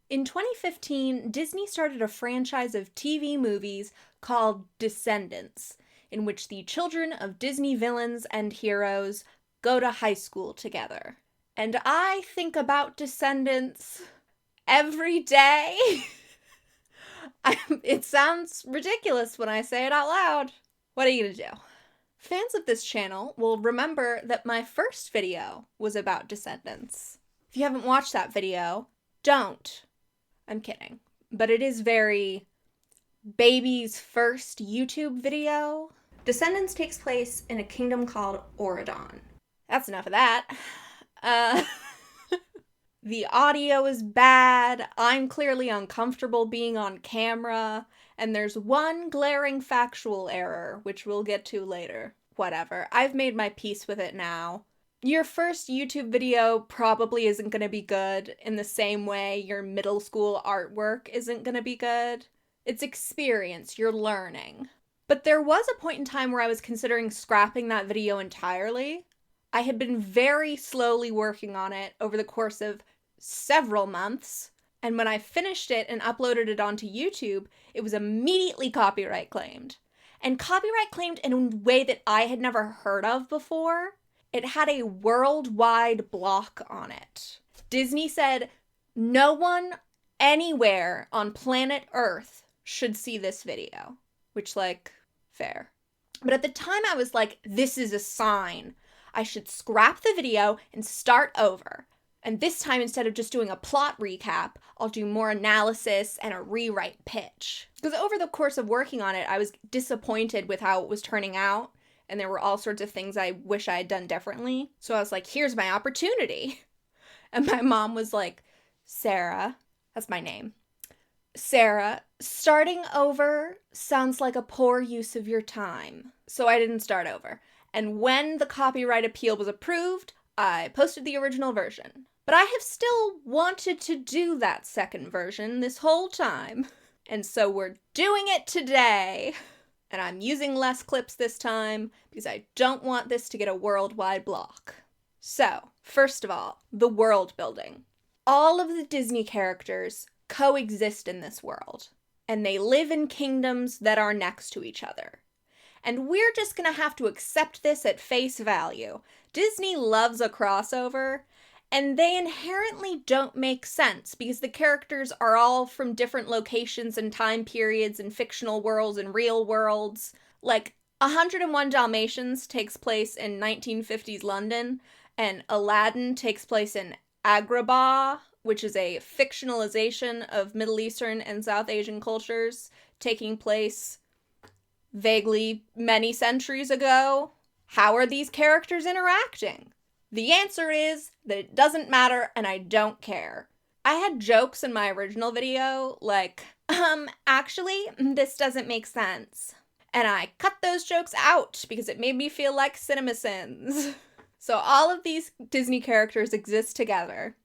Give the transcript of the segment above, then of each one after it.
In 2015, Disney started a franchise of TV movies called Descendants, in which the children of Disney villains and heroes go to high school together. And I think about Descendants every day. It sounds ridiculous when I say it out loud. What are you gonna do? Fans of this channel will remember that my first video was about Descendants. If you haven't watched that video, don't. I'm kidding. But it is very baby's first YouTube video. Descendants takes place in a kingdom called Auradon. That's enough of that. The audio is bad, I'm clearly uncomfortable being on camera, and there's one glaring factual error, which we'll get to later. Whatever, I've made my peace with it now. Your first YouTube video probably isn't going to be good in the same way your middle school artwork isn't going to be good. It's experience, you're learning. But there was a point in time where I was considering scrapping that video entirely. I had been very slowly working on it over the course of several months, and when I finished it and uploaded it onto YouTube, it was immediately copyright claimed. And copyright claimed in a way that I had never heard of before. It had a worldwide block on it. Disney said no one anywhere on planet Earth should see this video, which, like, fair. But at the time I was like, this is a sign. I should scrap the video and start over. And this time, instead of just doing a plot recap, I'll do more analysis and a rewrite pitch. Because over the course of working on it, I was disappointed with how it was turning out, and there were all sorts of things I wish I had done differently. So I was like, here's my opportunity. And my mom was like, Sarah, that's my name. Sarah, starting over sounds like a poor use of your time. So I didn't start over. And when the copyright appeal was approved, I posted the original version. But I have still wanted to do that second version this whole time. And so we're doing it today. And I'm using less clips this time because I don't want this to get a worldwide block. So, first of all, the world building. All of the Disney characters coexist in this world, and they live in kingdoms that are next to each other. And we're just gonna have to accept this at face value. Disney loves a crossover, and they inherently don't make sense because the characters are all from different locations and time periods and fictional worlds and real worlds. Like, 101 Dalmatians takes place in 1950s London, and Aladdin takes place in Agrabah, which is a fictionalization of Middle Eastern and South Asian cultures taking place vaguely many centuries ago. How are these characters interacting? The answer is that it doesn't matter and I don't care. I had jokes in my original video like, actually, this doesn't make sense. And I cut those jokes out because it made me feel like CinemaSins. So all of these Disney characters exist together.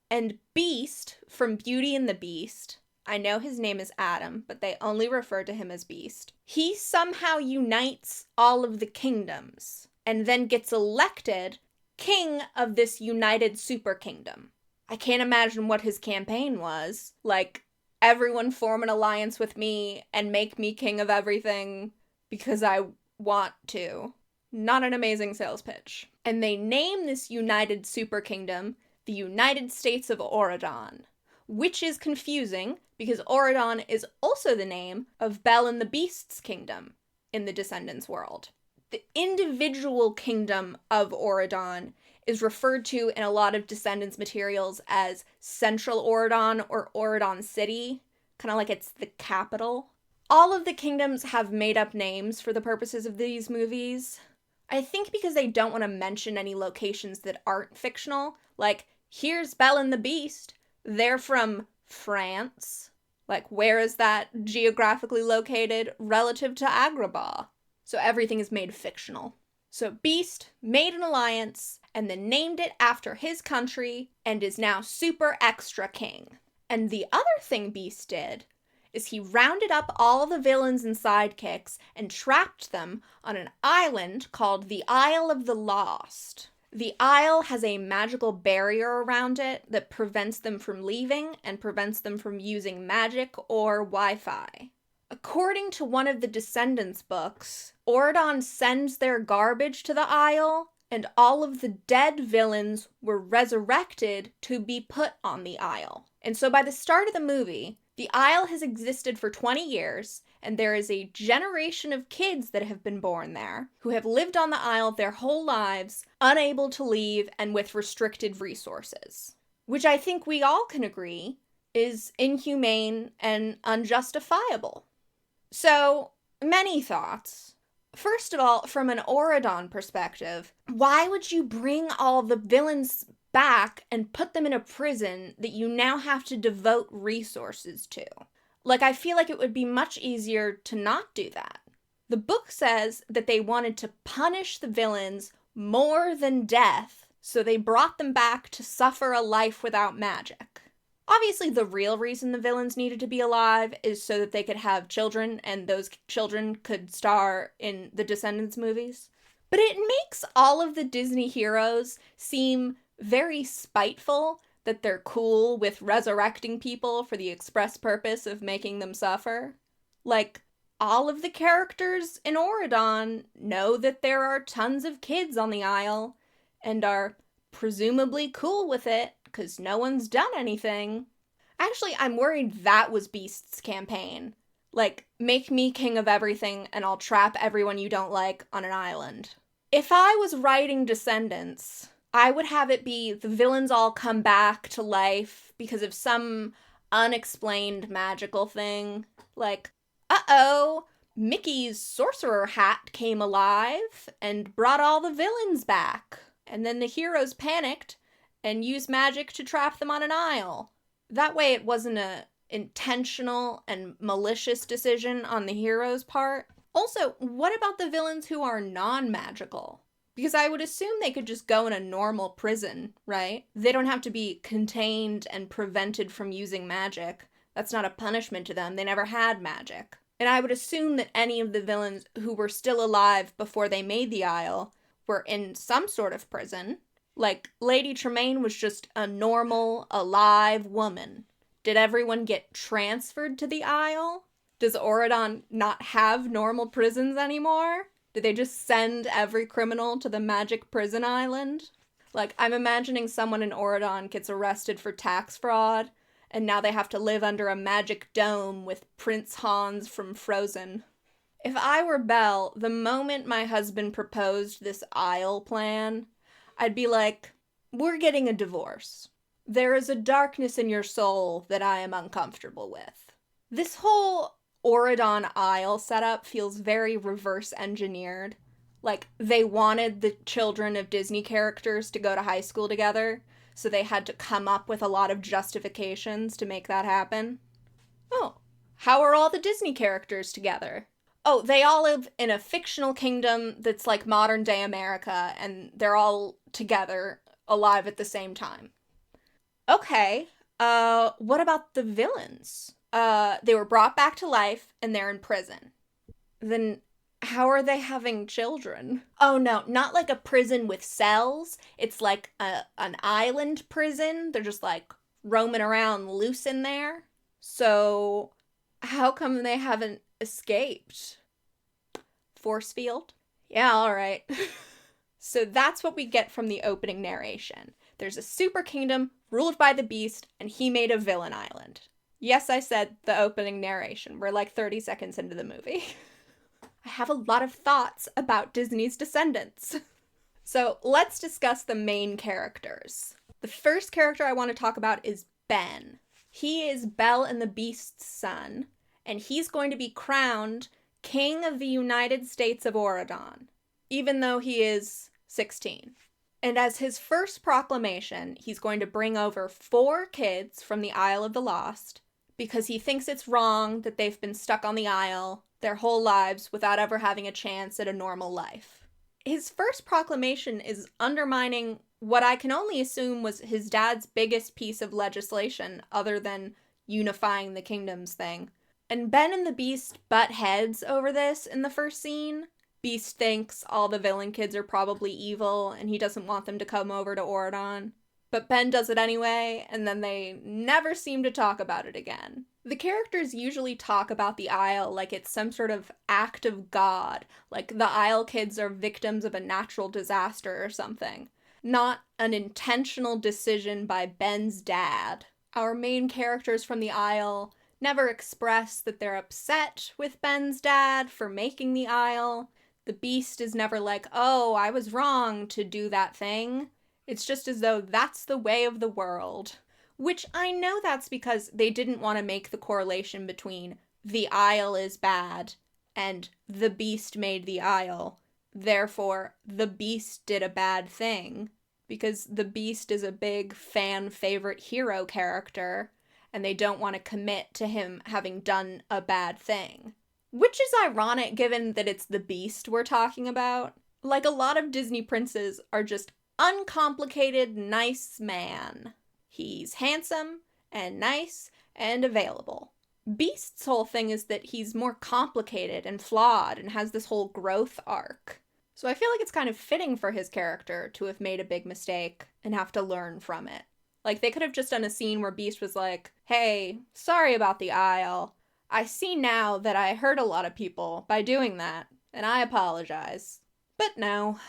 And Beast from Beauty and the Beast, I know his name is Adam, but they only refer to him as Beast. He somehow unites all of the kingdoms and then gets elected king of this united super kingdom. I can't imagine what his campaign was. Like, everyone form an alliance with me and make me king of everything because I want to. Not an amazing sales pitch. And they name this united super kingdom the United States of Auradon, which is confusing because Auradon is also the name of Belle and the Beast's kingdom in the Descendants world. The individual kingdom of Auradon is referred to in a lot of Descendants materials as Central Auradon or Auradon City, kind of like it's the capital. All of the kingdoms have made-up names for the purposes of these movies. I think because they don't want to mention any locations that aren't fictional. Like, here's Belle and the Beast. They're from France. Like, where is that geographically located relative to Agrabah? So everything is made fictional. So Beast made an alliance and then named it after his country and is now super extra king. And the other thing Beast did is he rounded up all the villains and sidekicks and trapped them on an island called the Isle of the Lost. The Isle has a magical barrier around it that prevents them from leaving and prevents them from using magic or Wi-Fi. According to one of the Descendants books, Auradon sends their garbage to the Isle, and all of the dead villains were resurrected to be put on the Isle. And so by the start of the movie, the Isle has existed for 20 years, and there is a generation of kids that have been born there who have lived on the Isle their whole lives, unable to leave and with restricted resources. Which I think we all can agree is inhumane and unjustifiable. So, many thoughts. First of all, from an Auradon perspective, why would you bring all the villains back and put them in a prison that you now have to devote resources to? Like, I feel like it would be much easier to not do that. The book says that they wanted to punish the villains more than death, so they brought them back to suffer a life without magic. Obviously, the real reason the villains needed to be alive is so that they could have children, and those children could star in the Descendants movies. But it makes all of the Disney heroes seem very spiteful that they're cool with resurrecting people for the express purpose of making them suffer. Like, all of the characters in Auradon know that there are tons of kids on the Isle, and are presumably cool with it, because no one's done anything. Actually, I'm worried that was Beast's campaign. Like, make me king of everything and I'll trap everyone you don't like on an island. If I was writing Descendants, I would have it be the villains all come back to life because of some unexplained magical thing. Like, uh-oh, Mickey's sorcerer hat came alive and brought all the villains back. And then the heroes panicked and used magic to trap them on an isle. That way it wasn't an intentional and malicious decision on the hero's part. Also, what about the villains who are non-magical? Because I would assume they could just go in a normal prison, right? They don't have to be contained and prevented from using magic. That's not a punishment to them. They never had magic. And I would assume that any of the villains who were still alive before they made the Isle were in some sort of prison. Like, Lady Tremaine was just a normal, alive woman. Did everyone get transferred to the Isle? Does Auradon not have normal prisons anymore? Did they just send every criminal to the magic prison island? Like, I'm imagining someone in Auradon gets arrested for tax fraud, and now they have to live under a magic dome with Prince Hans from Frozen. If I were Belle, the moment my husband proposed this Isle plan, I'd be like, we're getting a divorce. There is a darkness in your soul that I am uncomfortable with. This whole Auradon Isle setup feels very reverse engineered. Like, they wanted the children of Disney characters to go to high school together, so they had to come up with a lot of justifications to make that happen. Oh, how are all the Disney characters together? Oh, they all live in a fictional kingdom that's like modern day America, and they're all together, alive at the same time. Okay, what about the villains? They were brought back to life, and they're in prison. Then how are they having children? Oh no, not like a prison with cells. It's like an island prison. They're just like roaming around loose in there. So how come they haven't escaped? Force field? Yeah, alright. So that's what we get from the opening narration. There's a super kingdom ruled by the beast, and he made a villain island. Yes, I said the opening narration. We're like 30 seconds into the movie. I have a lot of thoughts about Disney's Descendants. So let's discuss the main characters. The first character I want to talk about is Ben. He is Belle and the Beast's son, and he's going to be crowned King of the United States of Auradon, even though he is 16. And as his first proclamation, he's going to bring over 4 kids from the Isle of the Lost, because he thinks it's wrong that they've been stuck on the Isle their whole lives without ever having a chance at a normal life. His first proclamation is undermining what I can only assume was his dad's biggest piece of legislation other than unifying the kingdoms thing. And Ben and the Beast butt heads over this in the first scene. Beast thinks all the villain kids are probably evil, and he doesn't want them to come over to Auradon. But Ben does it anyway, and then they never seem to talk about it again. The characters usually talk about the Isle like it's some sort of act of God, like the Isle kids are victims of a natural disaster or something, not an intentional decision by Ben's dad. Our main characters from the Isle never express that they're upset with Ben's dad for making the Isle. The Beast is never like, oh, I was wrong to do that thing. It's just as though that's the way of the world. Which I know that's because they didn't want to make the correlation between the Isle is bad and the Beast made the Isle. Therefore, the Beast did a bad thing. Because the Beast is a big fan favorite hero character, and they don't want to commit to him having done a bad thing. Which is ironic given that it's the Beast we're talking about. Like, a lot of Disney princes are just uncomplicated, nice man. He's handsome and nice and available. Beast's whole thing is that he's more complicated and flawed and has this whole growth arc. So I feel like it's kind of fitting for his character to have made a big mistake and have to learn from it. Like, they could have just done a scene where Beast was like, hey, sorry about the Isle. I see now that I hurt a lot of people by doing that, and I apologize. But no.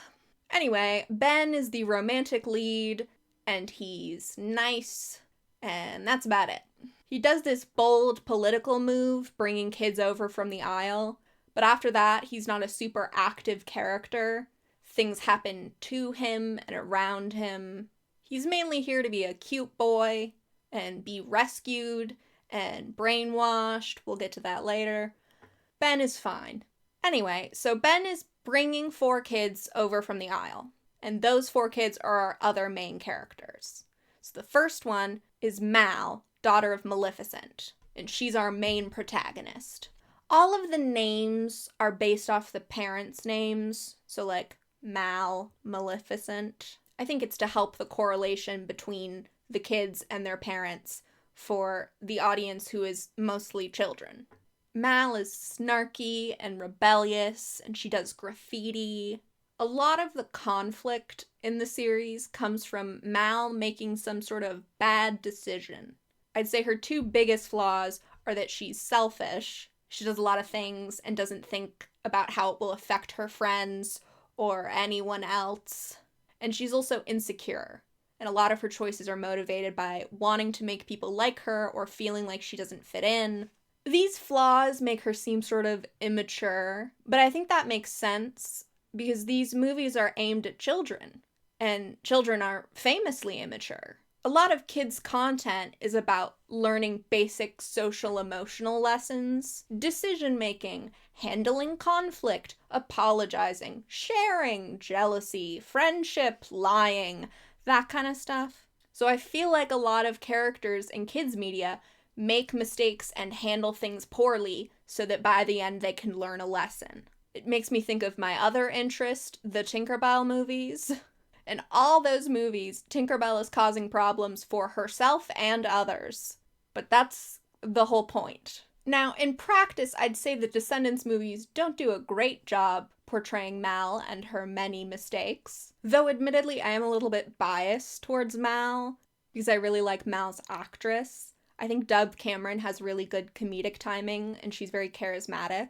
Anyway, Ben is the romantic lead, and he's nice, and that's about it. He does this bold political move, bringing kids over from the Isle, but after that, he's not a super active character. Things happen to him and around him. He's mainly here to be a cute boy and be rescued and brainwashed. We'll get to that later. Ben is fine. Anyway, so Ben is bringing 4 kids over from the Isle, and those 4 kids are our other main characters. So the first one is Mal, daughter of Maleficent, and she's our main protagonist. All of the names are based off the parents' names, so like Mal, Maleficent. I think it's to help the correlation between the kids and their parents for the audience who is mostly children. Mal is snarky and rebellious, and she does graffiti. A lot of the conflict in the series comes from Mal making some sort of bad decision. I'd say her 2 biggest flaws are that she's selfish. She does a lot of things and doesn't think about how it will affect her friends or anyone else. And she's also insecure. And a lot of her choices are motivated by wanting to make people like her or feeling like she doesn't fit in. These flaws make her seem sort of immature, but I think that makes sense because these movies are aimed at children, and children are famously immature. A lot of kids' content is about learning basic social emotional lessons, decision making, handling conflict, apologizing, sharing, jealousy, friendship, lying, that kind of stuff. So I feel like a lot of characters in kids' media make mistakes and handle things poorly so that by the end they can learn a lesson. It makes me think of my other interest, the Tinkerbell movies. In all those movies, Tinkerbell is causing problems for herself and others. But that's the whole point. Now, in practice, I'd say the Descendants movies don't do a great job portraying Mal and her many mistakes. Though admittedly, I am a little bit biased towards Mal because I really like Mal's actress. I think Dove Cameron has really good comedic timing and she's very charismatic.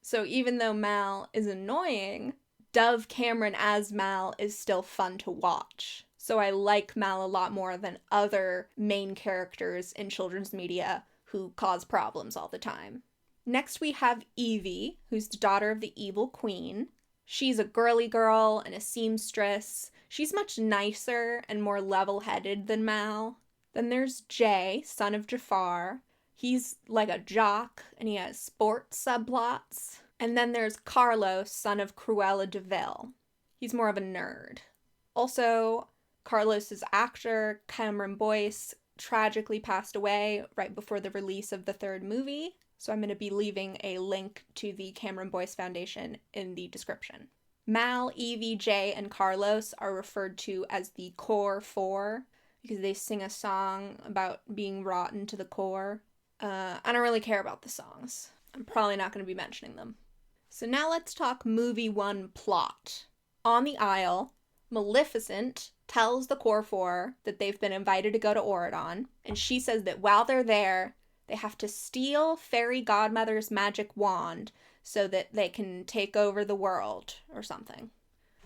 So even though Mal is annoying, Dove Cameron as Mal is still fun to watch. So I like Mal a lot more than other main characters in children's media who cause problems all the time. Next we have Evie, who's the daughter of the evil queen. She's a girly girl and a seamstress. She's much nicer and more level-headed than Mal. Then there's Jay, son of Jafar. He's like a jock and he has sports subplots. And then there's Carlos, son of Cruella de Vil. He's more of a nerd. Also, Carlos's actor, Cameron Boyce, tragically passed away right before the release of the 3rd movie. So I'm going to be leaving a link to the Cameron Boyce Foundation in the description. Mal, Evie, Jay, and Carlos are referred to as the Core 4 because they sing a song about being rotten to the core. I don't really care about the songs. I'm probably not going to be mentioning them. So now let's talk movie 1 plot. On the Isle, Maleficent tells the Core Four that they've been invited to go to Auradon, and she says that while they're there, they have to steal Fairy Godmother's magic wand so that they can take over the world or something.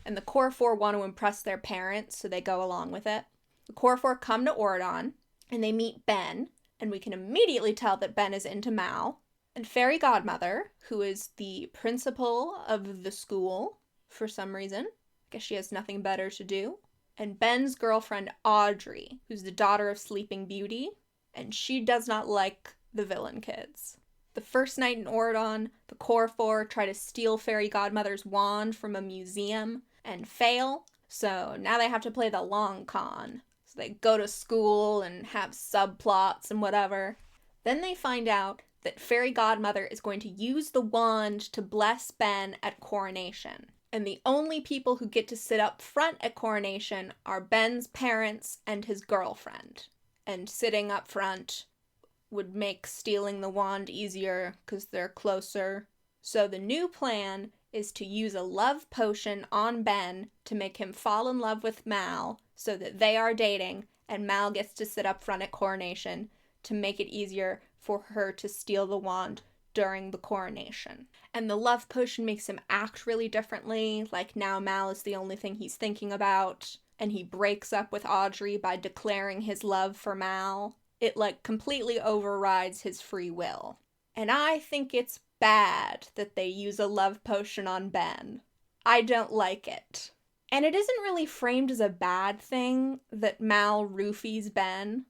And the Core Four want to impress their parents, so they go along with it. The Core Four come to Auradon, and they meet Ben, and we can immediately tell that Ben is into Mal. And Fairy Godmother, who is the principal of the school for some reason, I guess she has nothing better to do. And Ben's girlfriend Audrey, who's the daughter of Sleeping Beauty, and she does not like the villain kids. The first night in Auradon, the Core Four try to steal Fairy Godmother's wand from a museum and fail, so now they have to play the long con. So they go to school and have subplots and whatever. Then they find out that Fairy Godmother is going to use the wand to bless Ben at coronation. And the only people who get to sit up front at coronation are Ben's parents and his girlfriend. And sitting up front would make stealing the wand easier because they're closer. So the new plan is to use a love potion on Ben to make him fall in love with Mal so that they are dating and Mal gets to sit up front at coronation to make it easier for her to steal the wand during the coronation. And the love potion makes him act really differently, like now Mal is the only thing he's thinking about, and he breaks up with Audrey by declaring his love for Mal. It completely overrides his free will. And I think it's bad that they use a love potion on Ben. I don't like it. And it isn't really framed as a bad thing that Mal roofies Ben.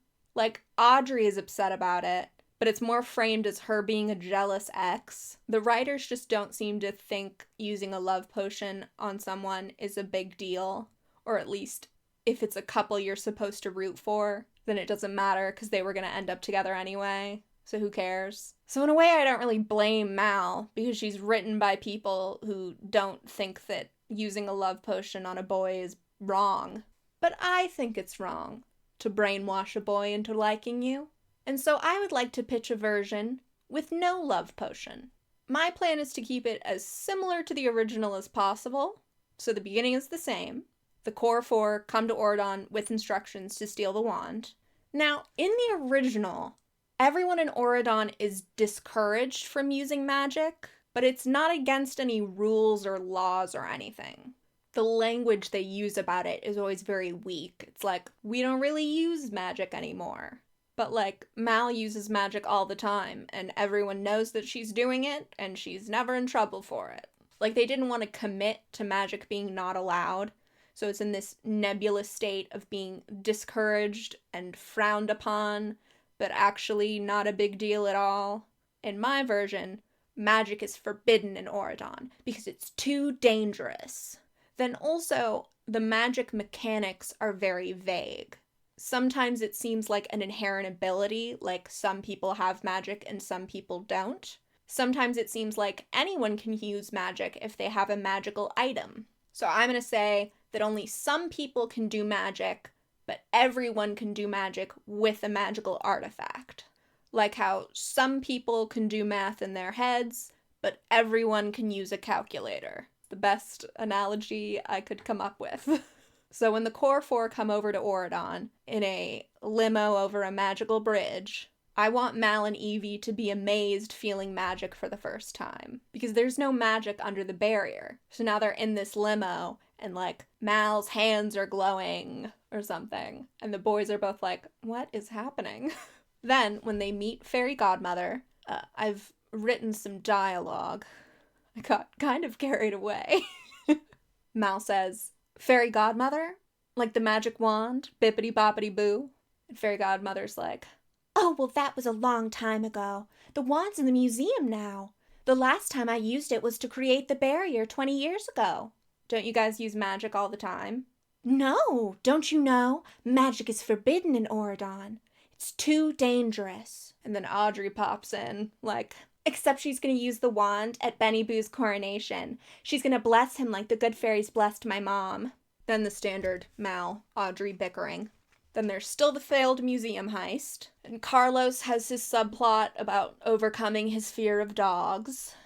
Audrey is upset about it, but it's more framed as her being a jealous ex. The writers just don't seem to think using a love potion on someone is a big deal, or at least if it's a couple you're supposed to root for, then it doesn't matter because they were going to end up together anyway, so who cares? So in a way, I don't really blame Mal, because she's written by people who don't think that using a love potion on a boy is wrong. But I think it's wrong to brainwash a boy into liking you. And so I would like to pitch a version with no love potion. My plan is to keep it as similar to the original as possible. So the beginning is the same. The Core Four come to Auradon with instructions to steal the wand. Now, in the original, everyone in Auradon is discouraged from using magic, but it's not against any rules or laws or anything. The language they use about it is always very weak. It's we don't really use magic anymore. But Mal uses magic all the time, and everyone knows that she's doing it, and she's never in trouble for it. They didn't want to commit to magic being not allowed, so it's in this nebulous state of being discouraged and frowned upon, but actually not a big deal at all. In my version, magic is forbidden in Auradon, because it's too dangerous. Then also, the magic mechanics are very vague. Sometimes it seems like an inherent ability, some people have magic and some people don't. Sometimes it seems like anyone can use magic if they have a magical item. So I'm going to say that only some people can do magic, but everyone can do magic with a magical artifact. Like how some people can do math in their heads, but everyone can use a calculator. The best analogy I could come up with. So when the Core Four come over to Auradon in a limo over a magical bridge, I want Mal and Evie to be amazed feeling magic for the first time. Because there's no magic under the barrier. So now they're in this limo and Mal's hands are glowing or something. And the boys are both what is happening? Then when they meet Fairy Godmother, I've written some dialogue. I got kind of carried away. Mal says, "Fairy Godmother? Like the magic wand? Bippity boppity boo?" And Fairy Godmother's "Oh, well, that was a long time ago. The wand's in the museum now. The last time I used it was to create the barrier 20 years ago. Don't you guys use magic all the time?" "No, don't you know? Magic is forbidden in Auradon. It's too dangerous." And then Audrey pops in, except she's gonna use the wand at Benny Boo's coronation. She's gonna bless him like the good fairies blessed my mom. Then the standard Mal, Audrey bickering. Then there's still the failed museum heist. And Carlos has his subplot about overcoming his fear of dogs.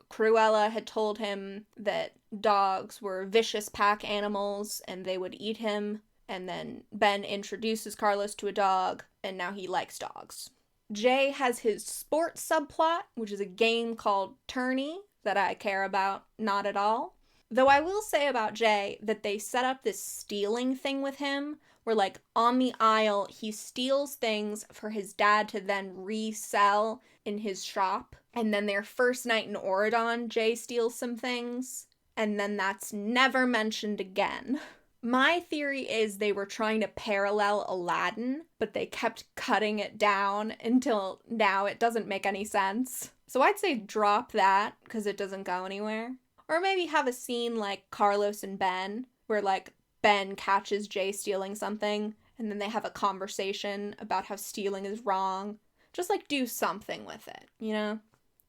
Cruella had told him that dogs were vicious pack animals and they would eat him. And then Ben introduces Carlos to a dog, and now he likes dogs. Jay has his sports subplot, which is a game called Tourney that I care about not at all. Though I will say about Jay that they set up this stealing thing with him, where, like, on the aisle, he steals things for his dad to then resell in his shop. And then their first night in Auradon, Jay steals some things, and then that's never mentioned again. My theory is they were trying to parallel Aladdin, but they kept cutting it down until now it doesn't make any sense. So I'd say drop that, because it doesn't go anywhere. Or maybe have a scene like Carlos and Ben, where, like, Ben catches Jay stealing something, and then they have a conversation about how stealing is wrong. Just, like, do something with it, you know?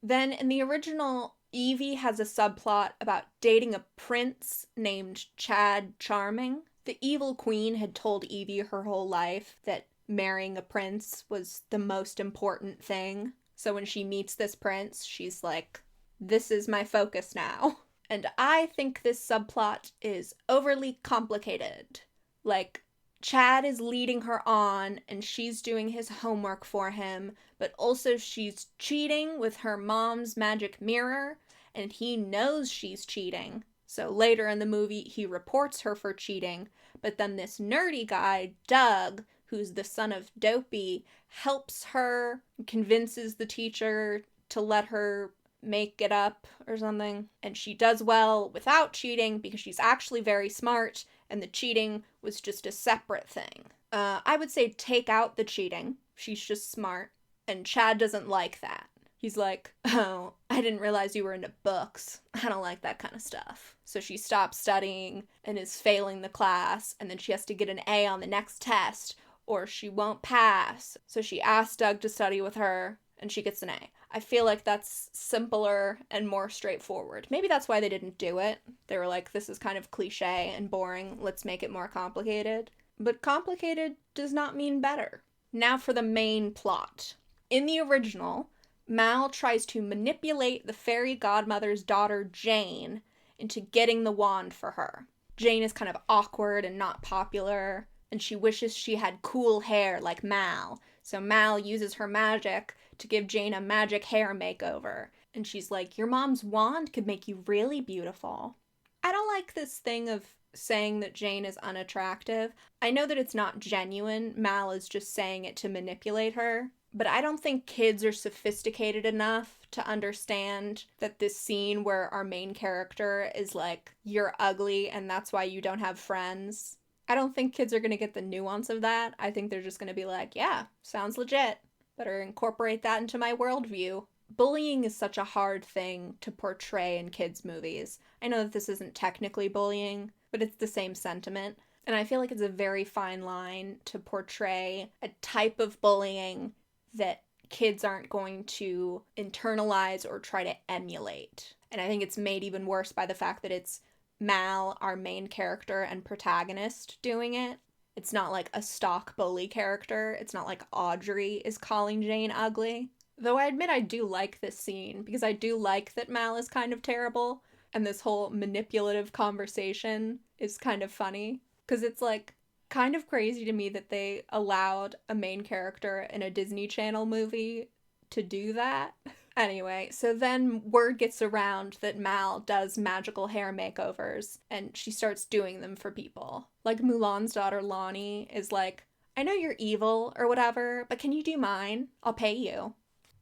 Then in the original, Evie has a subplot about dating a prince named Chad Charming. The evil queen had told Evie her whole life that marrying a prince was the most important thing. So when she meets this prince, she's like, this is my focus now. And I think this subplot is overly complicated. Like, Chad is leading her on, and she's doing his homework for him, but also she's cheating with her mom's magic mirror, and he knows she's cheating. So later in the movie, he reports her for cheating, but then this nerdy guy, Doug, who's the son of Dopey, helps her, convinces the teacher to let her make it up or something. And she does well without cheating because she's actually very smart, and the cheating was just a separate thing. I would say take out the cheating. She's just smart. And Chad doesn't like that. He's like, oh, I didn't realize you were into books. I don't like that kind of stuff. So she stops studying and is failing the class, and then she has to get an A on the next test, or she won't pass. So she asks Doug to study with her, and she gets an A. I feel like that's simpler and more straightforward. Maybe that's why they didn't do it. They were like, this is kind of cliche and boring. Let's make it more complicated. But complicated does not mean better. Now for the main plot. In the original, Mal tries to manipulate the fairy godmother's daughter, Jane, into getting the wand for her. Jane is kind of awkward and not popular, and she wishes she had cool hair like Mal. So Mal uses her magic to give Jane a magic hair makeover. And she's like, your mom's wand could make you really beautiful. I don't like this thing of saying that Jane is unattractive. I know that it's not genuine. Mal is just saying it to manipulate her. But I don't think kids are sophisticated enough to understand that this scene where our main character is like, you're ugly and that's why you don't have friends. I don't think kids are going to get the nuance of that. I think they're just going to be like, yeah, sounds legit. Better incorporate that into my worldview. Bullying is such a hard thing to portray in kids' movies. I know that this isn't technically bullying, but it's the same sentiment. And I feel like it's a very fine line to portray a type of bullying that kids aren't going to internalize or try to emulate. And I think it's made even worse by the fact that it's Mal, our main character and protagonist, doing it. It's not like a stock bully character. It's not like Audrey is calling Jane ugly. Though I admit I do like this scene, because I do like that Mal is kind of terrible, and this whole manipulative conversation is kind of funny. Because it's like kind of crazy to me that they allowed a main character in a Disney Channel movie to do that. Anyway, so then word gets around that Mal does magical hair makeovers, and she starts doing them for people. Like Mulan's daughter Lonnie is like, I know you're evil or whatever, but can you do mine? I'll pay you.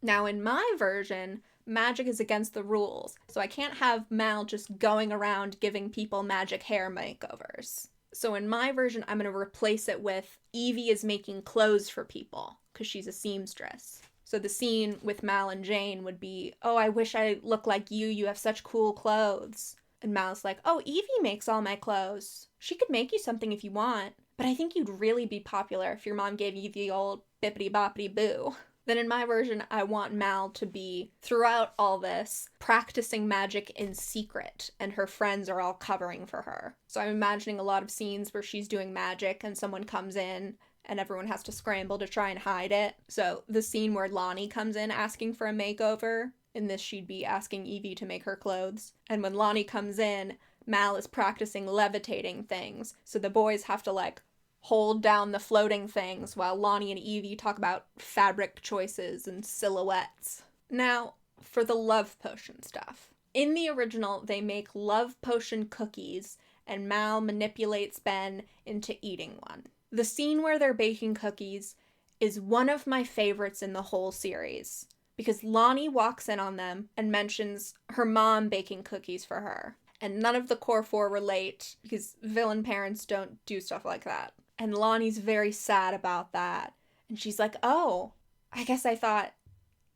Now in my version, magic is against the rules, so I can't have Mal just going around giving people magic hair makeovers. So in my version, I'm going to replace it with Evie is making clothes for people, because she's a seamstress. So the scene with Mal and Jane would be, oh, I wish I looked like you have such cool clothes. And Mal's like, oh, Evie makes all my clothes. She could make you something if you want, but I think you'd really be popular if your mom gave you the old bippity-boppity-boo. Then in my version, I want Mal to be, throughout all this, practicing magic in secret, and her friends are all covering for her. So I'm imagining a lot of scenes where she's doing magic and someone comes in and everyone has to scramble to try and hide it. So the scene where Lonnie comes in asking for a makeover In this, she'd be asking Evie to make her clothes. And when Lonnie comes in, Mal is practicing levitating things. So the boys have to, like, hold down the floating things while Lonnie and Evie talk about fabric choices and silhouettes. Now, for the love potion stuff. In the original, they make love potion cookies, and Mal manipulates Ben into eating one. The scene where they're baking cookies is one of my favorites in the whole series, because Lonnie walks in on them and mentions her mom baking cookies for her. And none of the core four relate, because villain parents don't do stuff like that. And Lonnie's very sad about that. And she's like, oh, I guess I thought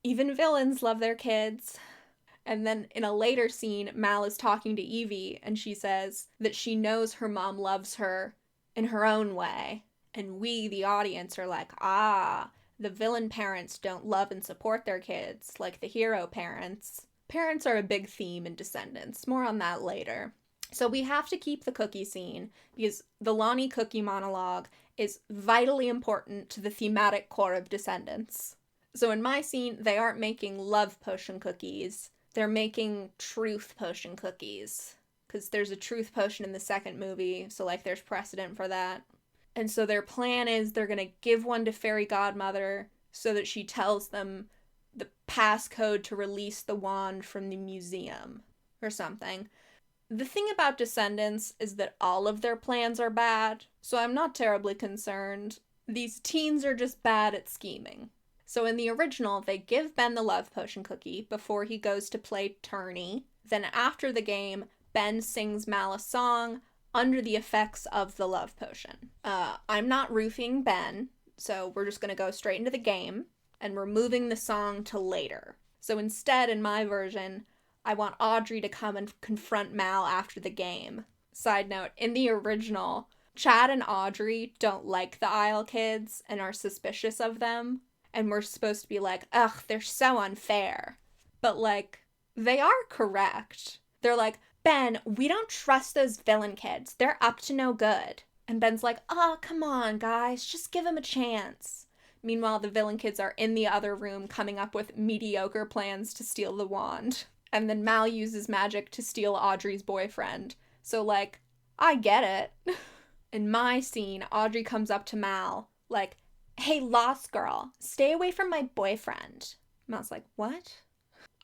even villains love their kids. And then in a later scene, Mal is talking to Evie, and she says that she knows her mom loves her in her own way. And we, the audience, are like, the villain parents don't love and support their kids like the hero parents. Parents are a big theme in Descendants. More on that later. So we have to keep the cookie scene, because the Lonnie cookie monologue is vitally important to the thematic core of Descendants. So in my scene, they aren't making love potion cookies. They're making truth potion cookies. Because there's a truth potion in the second movie, so, like, there's precedent for that. And so their plan is they're going to give one to Fairy Godmother so that she tells them the passcode to release the wand from the museum or something. The thing about Descendants is that all of their plans are bad, so I'm not terribly concerned. These teens are just bad at scheming. So in the original, they give Ben the love potion cookie before he goes to play tourney. Then after the game, Ben sings Mal a song under the effects of the love potion. I'm not roofing Ben, so we're just going to go straight into the game, and we're moving the song to later. So instead, in my version, I want Audrey to come and confront Mal after the game. Side note, in the original, Chad and Audrey don't like the Isle kids and are suspicious of them. And we're supposed to be like, ugh, they're so unfair. But, like, they are correct. They're like, Ben, we don't trust those villain kids. They're up to no good. And Ben's like, oh, come on, guys. Just give them a chance. Meanwhile, the villain kids are in the other room coming up with mediocre plans to steal the wand. And then Mal uses magic to steal Audrey's boyfriend. So, like, I get it. In my scene, Audrey comes up to Mal, like, hey, lost girl, stay away from my boyfriend. Mal's like, what?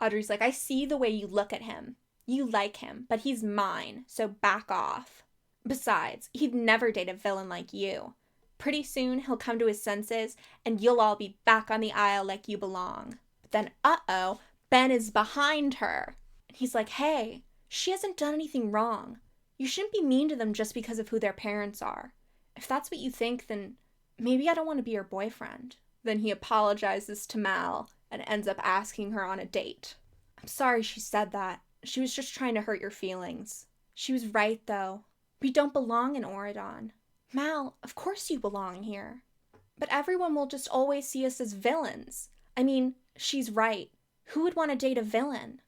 Audrey's like, I see the way you look at him. You like him, but he's mine, so back off. Besides, he'd never date a villain like you. Pretty soon, he'll come to his senses, and you'll all be back on the Isle like you belong. But then, Ben is behind her. And he's like, hey, she hasn't done anything wrong. You shouldn't be mean to them just because of who their parents are. If that's what you think, then maybe I don't want to be your boyfriend. Then he apologizes to Mal and ends up asking her on a date. I'm sorry she said that. She was just trying to hurt your feelings. She was right, though. We don't belong in Auradon. Mal, of course you belong here. But everyone will just always see us as villains. I mean, she's right. Who would want to date a villain?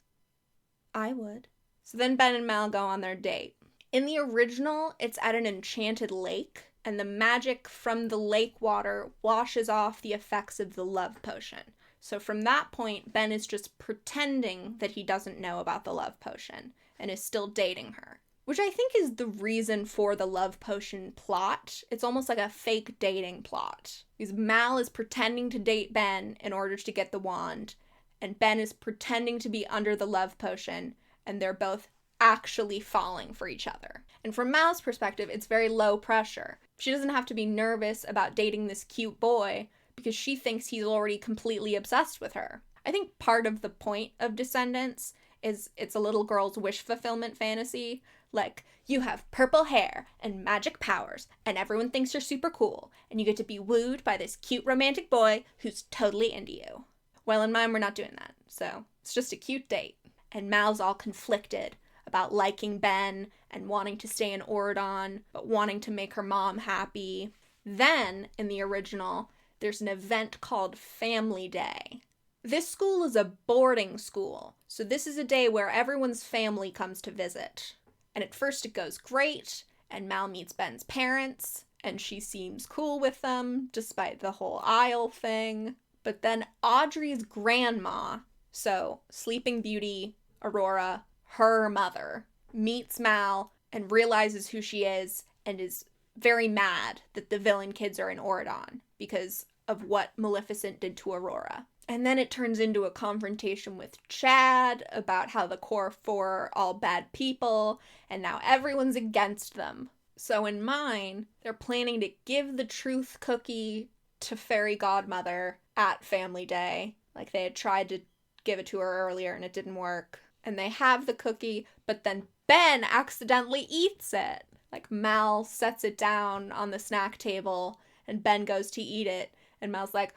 I would. So then Ben and Mal go on their date. In the original, it's at an enchanted lake, and the magic from the lake water washes off the effects of the love potion. So from that point, Ben is just pretending that he doesn't know about the love potion and is still dating her, which I think is the reason for the love potion plot. It's almost like a fake dating plot, because Mal is pretending to date Ben in order to get the wand, and Ben is pretending to be under the love potion, and they're both actually falling for each other. And from Mal's perspective, it's very low pressure. She doesn't have to be nervous about dating this cute boy because she thinks he's already completely obsessed with her. I think part of the point of Descendants is it's a little girl's wish fulfillment fantasy. Like, you have purple hair and magic powers, and everyone thinks you're super cool, and you get to be wooed by this cute romantic boy who's totally into you. Well, in mine, we're not doing that, so it's just a cute date. And Mal's all conflicted about liking Ben and wanting to stay in Auradon, but wanting to make her mom happy. Then, in the original, there's an event called Family Day. This school is a boarding school, so this is a day where everyone's family comes to visit. And at first it goes great, and Mal meets Ben's parents, and she seems cool with them, despite the whole Isle thing. But then Audrey's grandma So, Sleeping Beauty, Aurora, her mother, meets Mal and realizes who she is and is very mad that the villain kids are in Auradon because of what Maleficent did to Aurora. And then it turns into a confrontation with Chad about how the core four are all bad people, and now everyone's against them. So in mine, they're planning to give the truth cookie to Fairy Godmother at Family Day. Like they had tried to give it to her earlier and it didn't work. And they have the cookie, but then Ben accidentally eats it. Like Mal sets it down on the snack table and Ben goes to eat it. And Mal's like,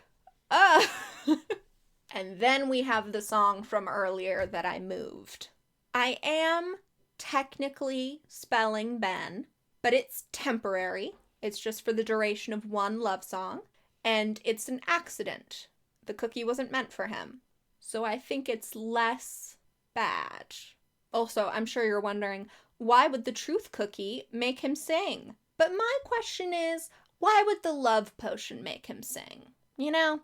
ugh. And then we have the song from earlier that I moved. I am technically spelling Ben, but it's temporary. It's just for the duration of one love song. And it's an accident. The cookie wasn't meant for him. So I think it's less bad. Also, I'm sure you're wondering, why would the truth cookie make him sing? But my question is, why would the love potion make him sing? You know?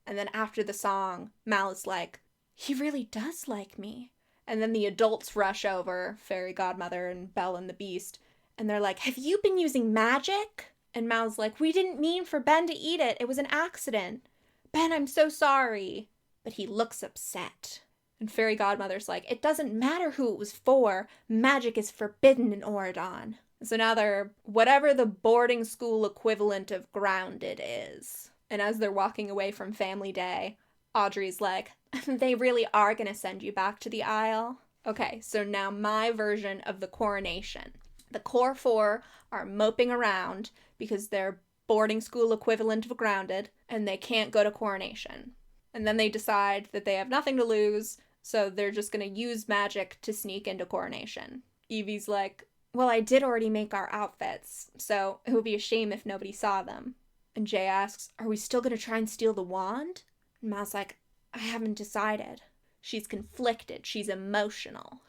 And then after the song, Mal is like, he really does like me. And then the adults rush over, Fairy Godmother and Belle and the Beast, and they're like, have you been using magic? And Mal's like, we didn't mean for Ben to eat it. It was an accident. Ben, I'm so sorry. But he looks upset. And Fairy Godmother's like, it doesn't matter who it was for. Magic is forbidden in Auradon. So now they're whatever the boarding school equivalent of grounded is. And as they're walking away from Family Day, Audrey's like, they really are going to send you back to the Isle? Okay, so now my version of the coronation. The core four are moping around because they're boarding school equivalent of grounded, and they can't go to coronation. And then they decide that they have nothing to lose, so they're just going to use magic to sneak into coronation. Evie's like, well, I did already make our outfits, so it would be a shame if nobody saw them. And Jay asks, are we still going to try and steal the wand? And Mal's like, I haven't decided. She's conflicted. She's emotional.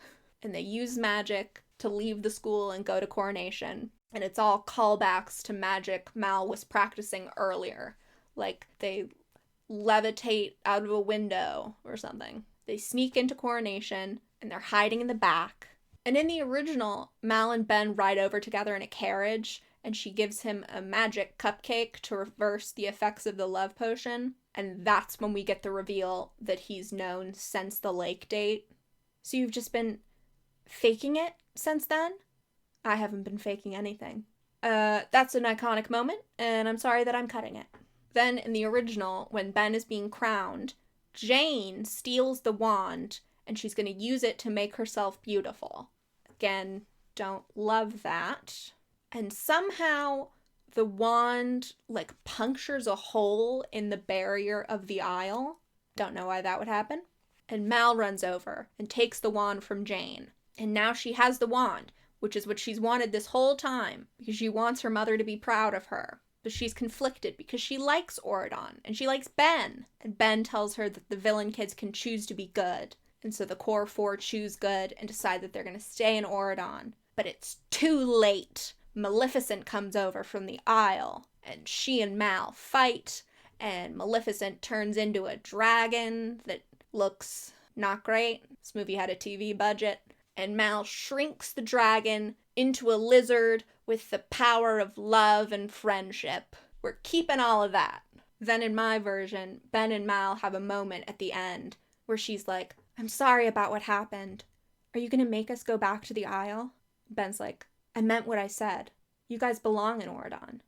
And they use magic to leave the school and go to coronation. And it's all callbacks to magic Mal was practicing earlier. Like they levitate out of a window or something. They sneak into coronation and they're hiding in the back. And in the original, Mal and Ben ride over together in a carriage, and she gives him a magic cupcake to reverse the effects of the love potion. And that's when we get the reveal that he's known since the lake date. So you've just been faking it since then? I haven't been faking anything. That's an iconic moment, and I'm sorry that I'm cutting it. Then in the original, when Ben is being crowned, Jane steals the wand, and she's going to use it to make herself beautiful. Again, don't love that. And somehow the wand, punctures a hole in the barrier of the Isle. Don't know why that would happen. And Mal runs over and takes the wand from Jane. And now she has the wand, which is what she's wanted this whole time, because she wants her mother to be proud of her. But she's conflicted because she likes Auradon, and she likes Ben. And Ben tells her that the villain kids can choose to be good. And so the core four choose good and decide that they're going to stay in Auradon. But it's too late. Maleficent comes over from the Isle, and she and Mal fight, and Maleficent turns into a dragon that looks not great. This movie had a TV budget. And Mal shrinks the dragon into a lizard with the power of love and friendship. We're keeping all of that. Then in my version, Ben and Mal have a moment at the end where she's like, I'm sorry about what happened. Are you going to make us go back to the Isle? Ben's like, I meant what I said. You guys belong in Auradon.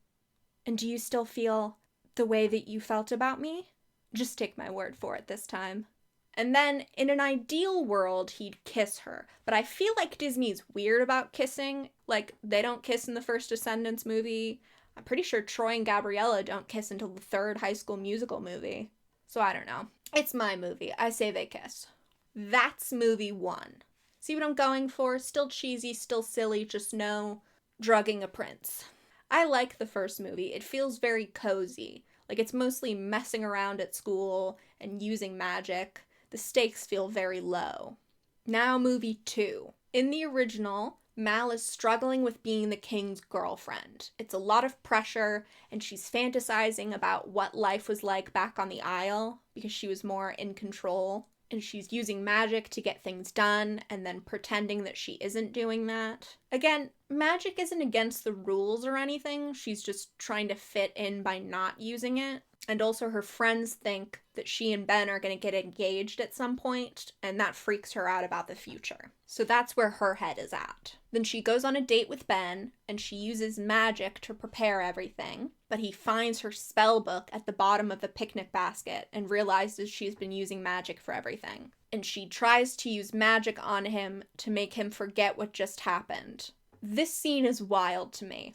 And do you still feel the way that you felt about me? Just take my word for it this time. And then, in an ideal world, he'd kiss her. But I feel like Disney's weird about kissing. Like, they don't kiss in the first Descendants movie. I'm pretty sure Troy and Gabriella don't kiss until the third High School Musical movie. So I don't know. It's my movie. I say they kiss. That's movie 1. See what I'm going for? Still cheesy, still silly, just no drugging a prince. I like the first movie. It feels very cozy. Like, it's mostly messing around at school and using magic. The stakes feel very low. Now movie 2. In the original, Mal is struggling with being the king's girlfriend. It's a lot of pressure, and she's fantasizing about what life was like back on the Isle, because she was more in control. and she's using magic to get things done and then pretending that she isn't doing that. Again, magic isn't against the rules or anything, she's just trying to fit in by not using it. And also her friends think that she and Ben are going to get engaged at some point, and that freaks her out about the future. So that's where her head is at. Then she goes on a date with Ben, and she uses magic to prepare everything, but he finds her spell book at the bottom of the picnic basket and realizes she's been using magic for everything. And she tries to use magic on him to make him forget what just happened. This scene is wild to me.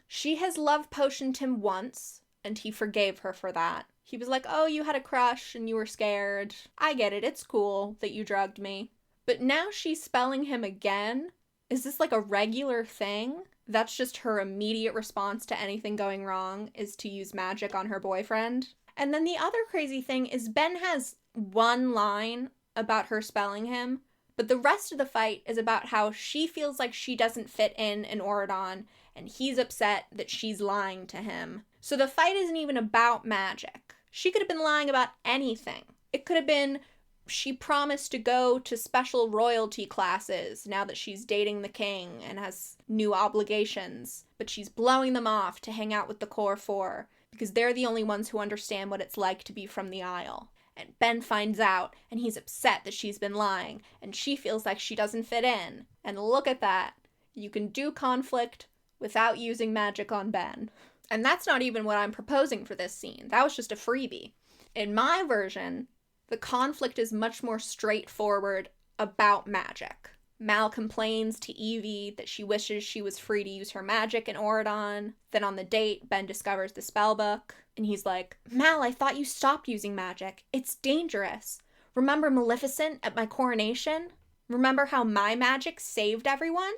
She has love potioned him once, and he forgave her for that. He was like, oh, you had a crush and you were scared. I get it, it's cool that you drugged me. But now she's spelling him again? Is this like a regular thing? That's just her immediate response to anything going wrong, is to use magic on her boyfriend. And then the other crazy thing is Ben has one line about her spelling him, but the rest of the fight is about how she feels like she doesn't fit in auradon, and he's upset that she's lying to him. So the fight isn't even about magic. She could have been lying about anything. It could have been she promised to go to special royalty classes now that she's dating the king and has new obligations, but she's blowing them off to hang out with the core four because they're the only ones who understand what it's like to be from the Isle. And Ben finds out, and he's upset that she's been lying, and she feels like she doesn't fit in. And look at that. You can do conflict without using magic on Ben. And that's not even what I'm proposing for this scene. That was just a freebie. In my version, the conflict is much more straightforward about magic. Mal complains to Evie that she wishes she was free to use her magic in auradon. Then on the date, Ben discovers the spellbook, and he's like, Mal, I thought you stopped using magic. It's dangerous. Remember Maleficent at my coronation? Remember how my magic saved everyone?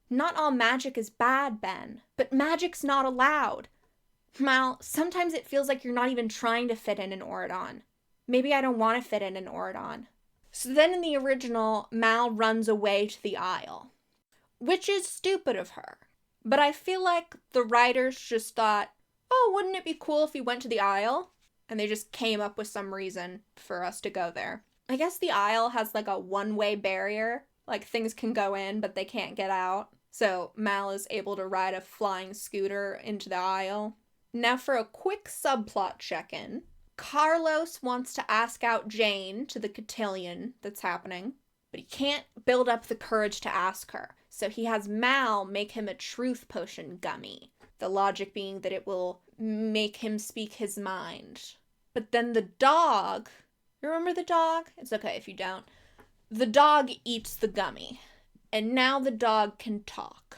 Not all magic is bad, Ben, but magic's not allowed. Mal, sometimes it feels like you're not even trying to fit in auradon. Maybe I don't want to fit in auradon. So then in the original, Mal runs away to the Isle, which is stupid of her. But I feel like the writers just thought, oh, wouldn't it be cool if we went to the Isle? And they just came up with some reason for us to go there. I guess the Isle has like a one-way barrier. Like things can go in, but they can't get out. So Mal is able to ride a flying scooter into the Isle. Now for a quick subplot check-in. Carlos wants to ask out Jane to the cotillion that's happening, but he can't build up the courage to ask her. So he has Mal make him a truth potion gummy. The logic being that it will make him speak his mind. But then the dog, remember the dog? It's okay if you don't. The dog eats the gummy. And now the dog can talk.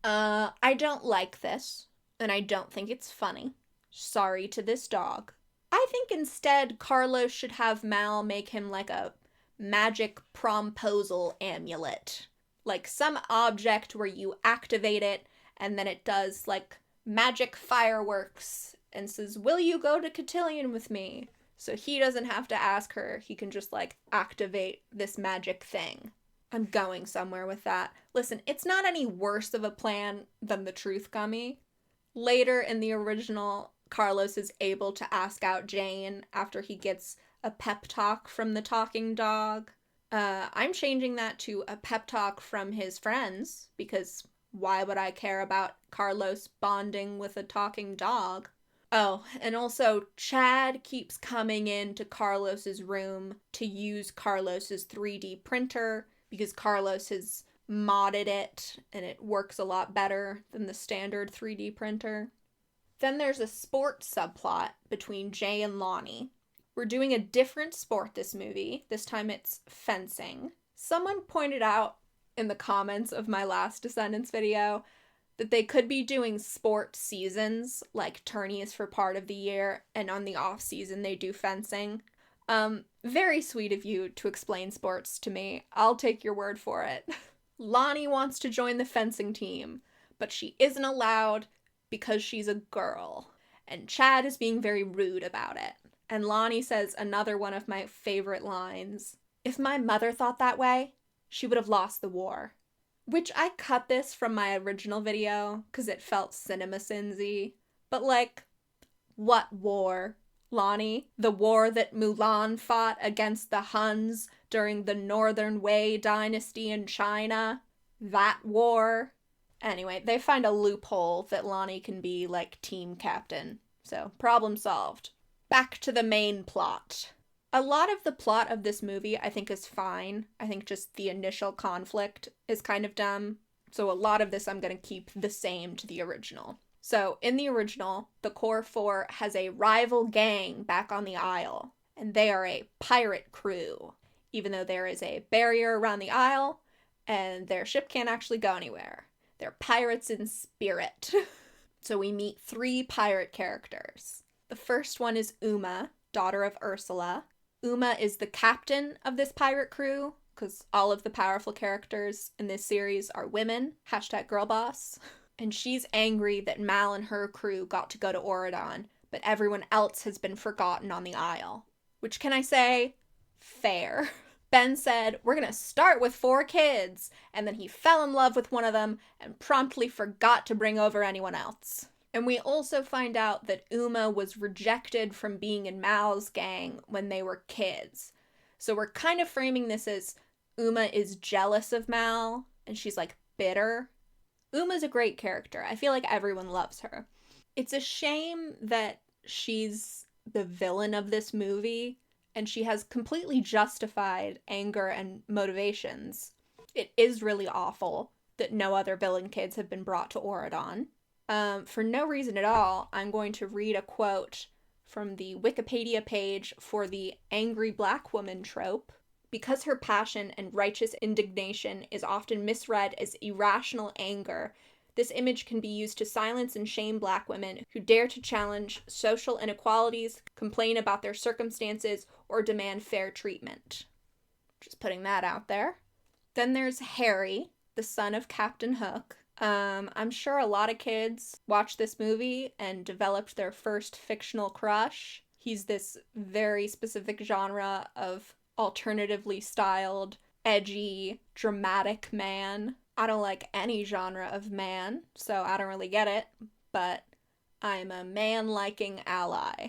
I don't like this, and I don't think it's funny. Sorry to this dog. I think instead Carlos should have Mal make him like a magic promposal amulet. Like some object where you activate it and then it does like magic fireworks and says, will you go to cotillion with me? So he doesn't have to ask her, he can just like activate this magic thing. I'm going somewhere with that. Listen, it's not any worse of a plan than the truth gummy. Later in the original, Carlos is able to ask out Jane after he gets a pep talk from the talking dog. I'm changing that to a pep talk from his friends, because why would I care about Carlos bonding with a talking dog? Oh, and also Chad keeps coming into Carlos's room to use Carlos's 3D printer because Carlos has modded it and it works a lot better than the standard 3D printer. Then there's a sport subplot between Jay and Lonnie. We're doing a different sport this movie. This time it's fencing. Someone pointed out in the comments of my last Descendants video that they could be doing sport seasons, like tourneys for part of the year, and on the off season they do fencing. Very sweet of you to explain sports to me. I'll take your word for it. Lonnie wants to join the fencing team, but she isn't allowed because she's a girl. And Chad is being very rude about it. And Lonnie says another one of my favorite lines. If my mother thought that way, she would have lost the war. Which I cut this from my original video because it felt CinemaSins-y. But like, what war? Lonnie, the war that Mulan fought against the Huns during the Northern Wei dynasty in China. That war. Anyway, they find a loophole that Lonnie can be, like, team captain. So, problem solved. Back to the main plot. A lot of the plot of this movie I think is fine. I think just the initial conflict is kind of dumb. So a lot of this I'm going to keep the same to the original. So in the original, the Core 4 has a rival gang back on the Isle, and they are a pirate crew, even though there is a barrier around the Isle, and their ship can't actually go anywhere. They're pirates in spirit. So we meet 3 pirate characters. The first one is Uma, daughter of Ursula. Uma is the captain of this pirate crew, because all of the powerful characters in this series are women. #girlboss. And she's angry that Mal and her crew got to go to Auradon, but everyone else has been forgotten on the Isle. Which, can I say? Fair. Ben said, we're gonna start with 4 kids, and then he fell in love with one of them and promptly forgot to bring over anyone else. And we also find out that Uma was rejected from being in Mal's gang when they were kids. So we're kind of framing this as Uma is jealous of Mal, and she's like bitter. Uma's a great character. I feel like everyone loves her. It's a shame that she's the villain of this movie, and she has completely justified anger and motivations. It is really awful that no other villain kids have been brought to Auradon. For no reason at all, I'm going to read a quote from the Wikipedia page for the angry black woman trope. Because her passion and righteous indignation is often misread as irrational anger, this image can be used to silence and shame black women who dare to challenge social inequalities, complain about their circumstances, or demand fair treatment. Just putting that out there. Then there's Harry, the son of Captain Hook. I'm sure a lot of kids watched this movie and developed their first fictional crush. He's this very specific genre of alternatively styled, edgy, dramatic man. I don't like any genre of man, so I don't really get it, but I'm a man-liking ally.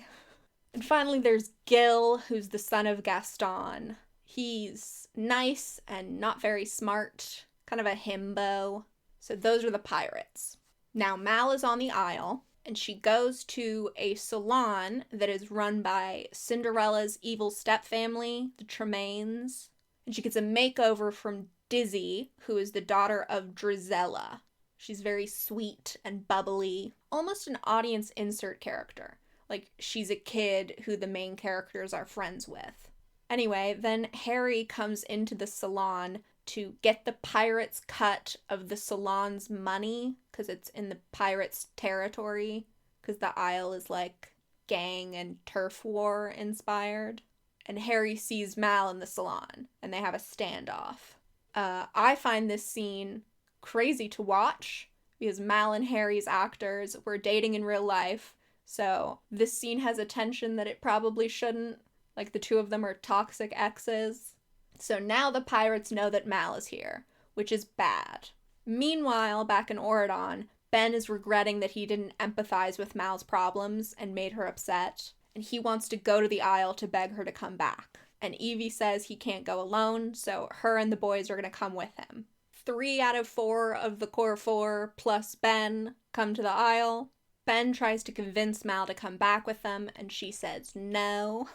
And finally there's Gil, who's the son of Gaston. He's nice and not very smart, kind of a himbo. So those are the pirates. Now Mal is on the Isle, and she goes to a salon that is run by Cinderella's evil stepfamily, the Tremaines. And she gets a makeover from Dizzy, who is the daughter of Drizella. She's very sweet and bubbly, almost an audience insert character. Like, she's a kid who the main characters are friends with. Anyway, then Harry comes into the salon to get the pirates' cut of the salon's money, because it's in the pirates' territory, because the Isle is like gang and turf war inspired. And Harry sees Mal in the salon, and they have a standoff. I find this scene crazy to watch, because Mal and Harry's actors were dating in real life, so this scene has a tension that it probably shouldn't. Like, the two of them are toxic exes. So now the pirates know that Mal is here, which is bad. Meanwhile, back in Auradon, Ben is regretting that he didn't empathize with Mal's problems and made her upset, and he wants to go to the Isle to beg her to come back. And Evie says he can't go alone, so her and the boys are going to come with him. 3 out of 4 of the Core 4 plus Ben come to the Isle. Ben tries to convince Mal to come back with them, and she says no.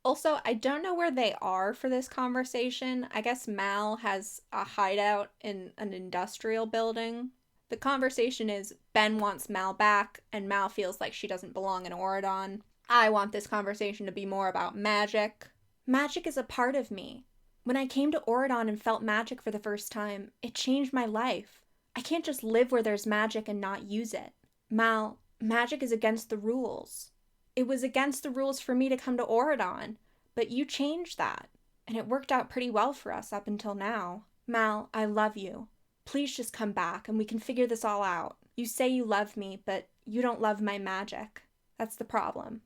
Also, I don't know where they are for this conversation. I guess Mal has a hideout in an industrial building. The conversation is Ben wants Mal back, and Mal feels like she doesn't belong in Auradon. I want this conversation to be more about magic. Magic is a part of me. When I came to Auradon and felt magic for the first time, it changed my life. I can't just live where there's magic and not use it. Mal, magic is against the rules. It was against the rules for me to come to Auradon, but you changed that, and it worked out pretty well for us up until now. Mal, I love you. Please just come back and we can figure this all out. You say you love me, but you don't love my magic. That's the problem.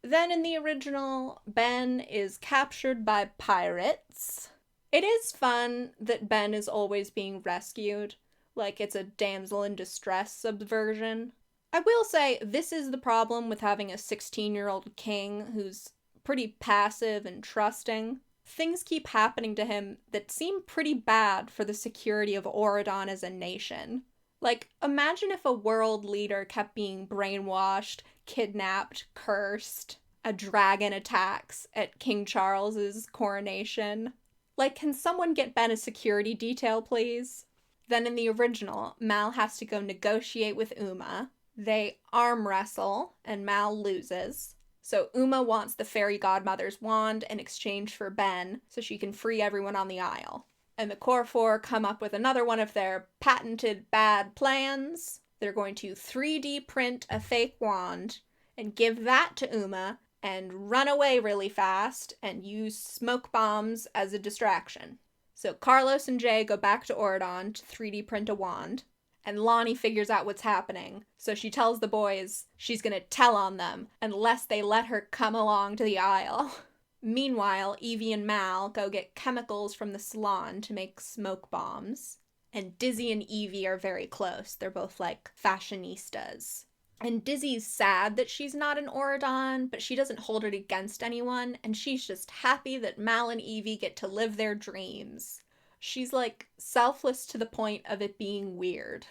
Then in the original, Ben is captured by pirates. It is fun that Ben is always being rescued, like it's a damsel in distress subversion. I will say, this is the problem with having a 16-year-old king who's pretty passive and trusting. Things keep happening to him that seem pretty bad for the security of Auradon as a nation. Like, imagine if a world leader kept being brainwashed, kidnapped, cursed, a dragon attacks at King Charles's coronation. Like, can someone get Ben a security detail, please? Then in the original, Mal has to go negotiate with Uma. They arm wrestle, and Mal loses. So Uma wants the fairy godmother's wand in exchange for Ben so she can free everyone on the Isle. And the Core Four come up with another one of their patented bad plans. They're going to 3D print a fake wand and give that to Uma and run away really fast and use smoke bombs as a distraction. So Carlos and Jay go back to Auradon to 3D print a wand, and Lonnie figures out what's happening. So she tells the boys she's gonna tell on them unless they let her come along to the Isle. Meanwhile, Evie and Mal go get chemicals from the salon to make smoke bombs. And Dizzy and Evie are very close. They're both like fashionistas. And Dizzy's sad that she's not an Auradon, but she doesn't hold it against anyone, and she's just happy that Mal and Evie get to live their dreams. She's like selfless to the point of it being weird.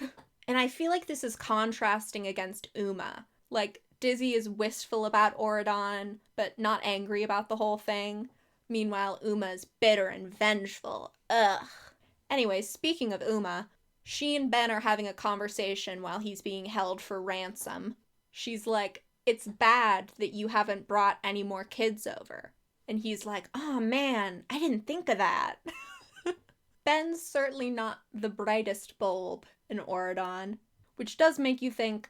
And I feel like this is contrasting against Uma. Like, Dizzy is wistful about Auradon, but not angry about the whole thing. Meanwhile, Uma is bitter and vengeful. Ugh. Anyway, speaking of Uma, she and Ben are having a conversation while he's being held for ransom. She's like, "It's bad that you haven't brought any more kids over." And he's like, "Oh man, I didn't think of that." Ben's certainly not the brightest bulb in Auradon, which does make you think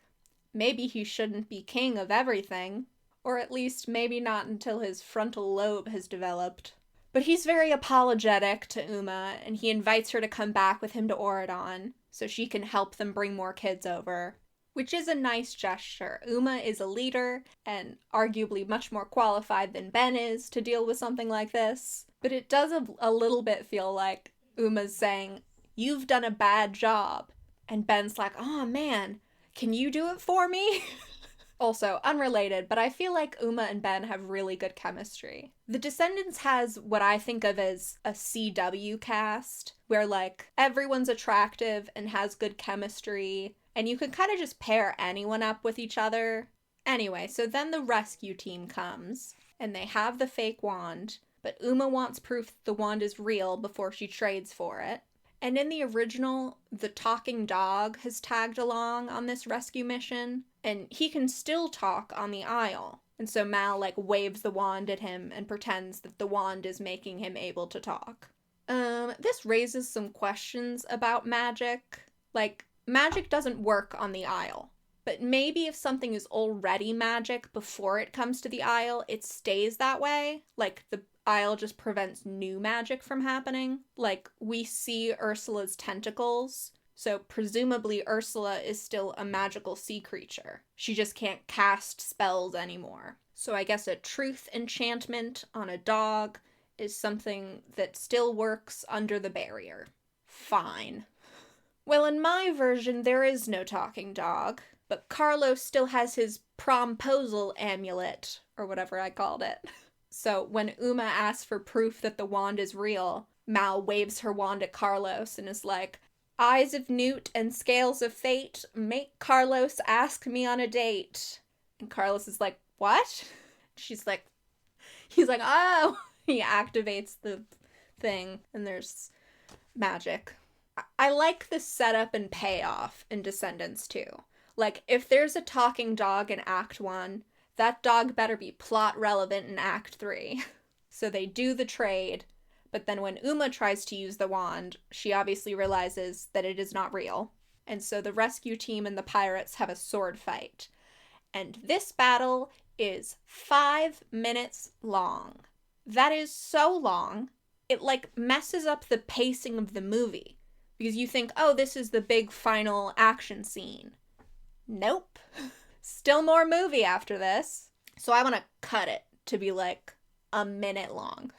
maybe he shouldn't be king of everything, or at least maybe not until his frontal lobe has developed. But he's very apologetic to Uma, and he invites her to come back with him to Auradon so she can help them bring more kids over, which is a nice gesture. Uma is a leader and arguably much more qualified than Ben is to deal with something like this, but it does a little bit feel like Uma's saying, "You've done a bad job," and Ben's like, "Oh man, can you do it for me?" Also, unrelated, but I feel like Uma and Ben have really good chemistry. The Descendants has what I think of as a CW cast, where like everyone's attractive and has good chemistry, and you can kind of just pair anyone up with each other. Anyway, so then the rescue team comes, and they have the fake wand, but Uma wants proof the wand is real before she trades for it. And in the original, the talking dog has tagged along on this rescue mission, and he can still talk on the Isle. And so Mal, like, waves the wand at him and pretends that the wand is making him able to talk. This raises some questions about magic. Like, magic doesn't work on the Isle. But maybe if something is already magic before it comes to the Isle, it stays that way. Like, the Isle just prevents new magic from happening. Like, we see Ursula's tentacles, so presumably Ursula is still a magical sea creature. She just can't cast spells anymore. So I guess a truth enchantment on a dog is something that still works under the barrier. Fine. Well, in my version, there is no talking dog, but Carlos still has his promposal amulet, or whatever I called it. So when Uma asks for proof that the wand is real, Mal waves her wand at Carlos and is like, "Eyes of Newt and scales of fate, make Carlos ask me on a date." And Carlos is like, "What?" He's like, "Oh!" He activates the thing, and there's magic. I like the setup and payoff in Descendants too. Like, if there's a talking dog in Act 1, that dog better be plot relevant in Act 3. So they do the trade, but then when Uma tries to use the wand, she obviously realizes that it is not real. And so the rescue team and the pirates have a sword fight. And this battle is 5 minutes long. That is so long, it like messes up the pacing of the movie. Because you think, oh, this is the big final action scene. Nope. Still more movie after this. So I want to cut it to be like a minute long.